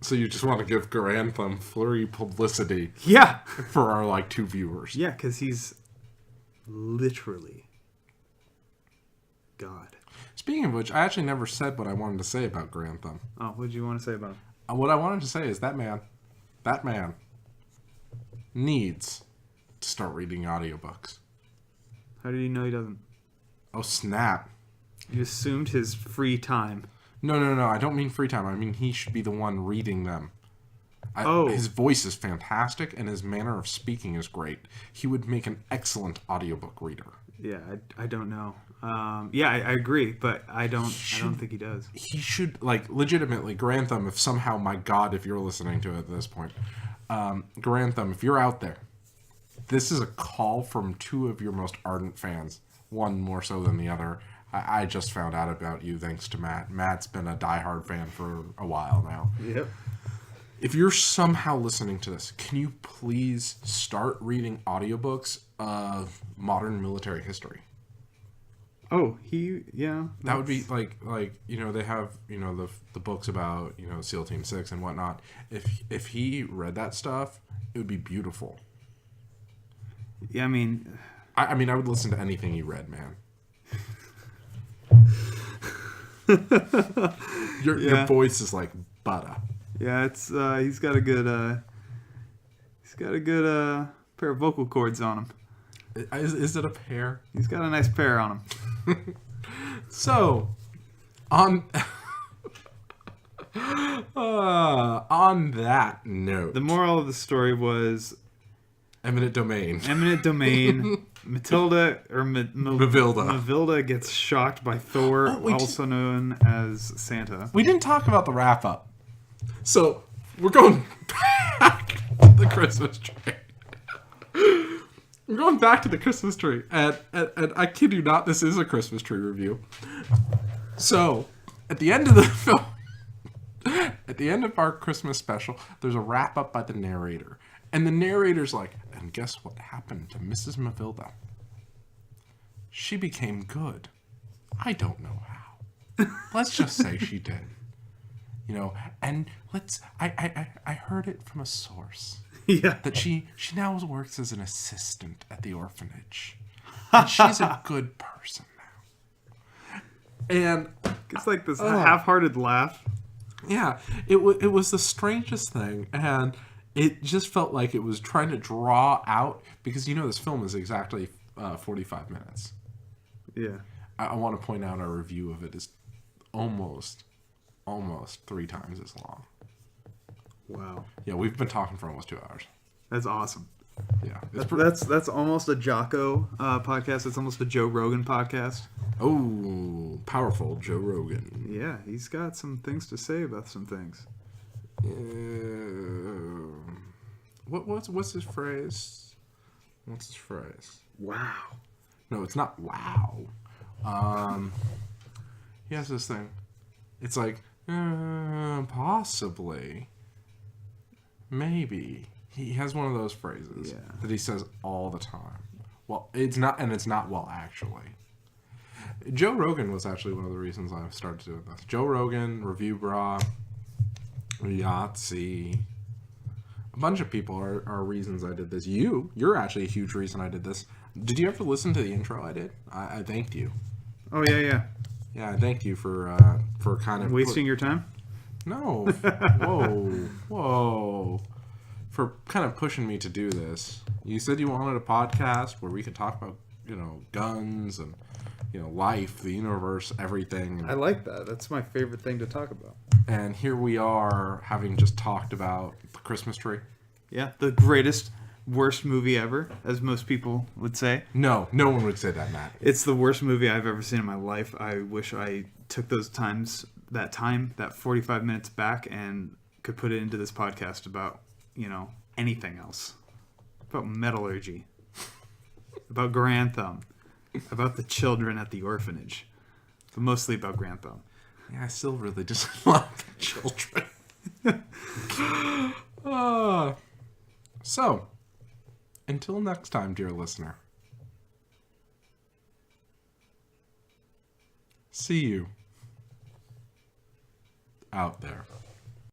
So you just want to give Grantham flurry publicity? Yeah, for our like 2 viewers. Yeah, because he's literally God. Speaking of which, I actually never said what I wanted to say about Grantham. Oh, what did you want to say about him? What I wanted to say is that man needs to start reading audiobooks. How did you know he doesn't? Oh, snap. You assumed his free time. No. I don't mean free time. I mean he should be the one reading them. His voice is fantastic, and his manner of speaking is great. He would make an excellent audiobook reader. Yeah, I don't know. Yeah, I agree, but I don't think he does. He should, like, legitimately, Grantham, if somehow, my God, if you're listening to it at this point, Grantham, if you're out there, this is a call from 2 of your most ardent fans, one more so than the other. I just found out about you thanks to Matt. Matt's been a diehard fan for a while now. Yep. If you're somehow listening to this, can you please start reading audiobooks of modern military history? Oh, that would be like they have the books about SEAL Team 6 and whatnot. If he read that stuff, it would be beautiful. Yeah, I mean I would listen to anything he read, man. Your voice is like butter. Yeah, it's he's got a good pair of vocal cords on him. Is it a pair? He's got a nice pair on him. So, on that note, the moral of the story was eminent domain. Mavilda gets shocked by Thor, also known as Santa. We didn't talk about the wrap up. So, we're going back to the Christmas tree. We're going back to the Christmas tree. And I kid you not, this is a Christmas tree review. So, at the end of the film, at the end of our Christmas special, there's a wrap up by the narrator. And the narrator's like, and guess what happened to Mrs. Mavilda? She became good. I don't know how. Let's just say she did. And I heard it from a source. Yeah. That she now works as an assistant at the orphanage. And she's a good person now. And it's like this half-hearted laugh. Yeah. It was the strangest thing. And it just felt like it was trying to draw out, because this film is exactly 45 minutes. Yeah. I want to point out our review of it is almost 3 times as long. Wow. Yeah, we've been talking for almost 2 hours. That's awesome. Yeah. That's almost a Jocko podcast. It's almost a Joe Rogan podcast. Oh, powerful Joe Rogan. Yeah, he's got some things to say about some things. What's his phrase? What's his phrase? Wow. No, it's not wow. He has this thing. It's like, possibly. Maybe. He has one of those phrases that he says all the time. Well, it's not well, actually. Joe Rogan was actually one of the reasons I started doing this. Joe Rogan, Review Bra, Yahtzee. A bunch of people are reasons I did this. You're actually a huge reason I did this. Did you ever listen to the intro I did? I thanked you. Oh, yeah. Yeah, I thanked you for kind of... Wasting your time? No. Whoa. For kind of pushing me to do this. You said you wanted a podcast where we could talk about guns and life, the universe, everything. I like that. That's my favorite thing to talk about. And here we are, having just talked about the Christmas tree. Yeah, the greatest, worst movie ever, as most people would say. No one would say that, Matt. It's the worst movie I've ever seen in my life. I wish I took that 45 minutes back and could put it into this podcast about, anything else. About metallurgy. About Garand-thumb. About the children at the orphanage. But mostly about Garand-thumb. Yeah, I still really just love the children. So, until next time, dear listener. See you out there.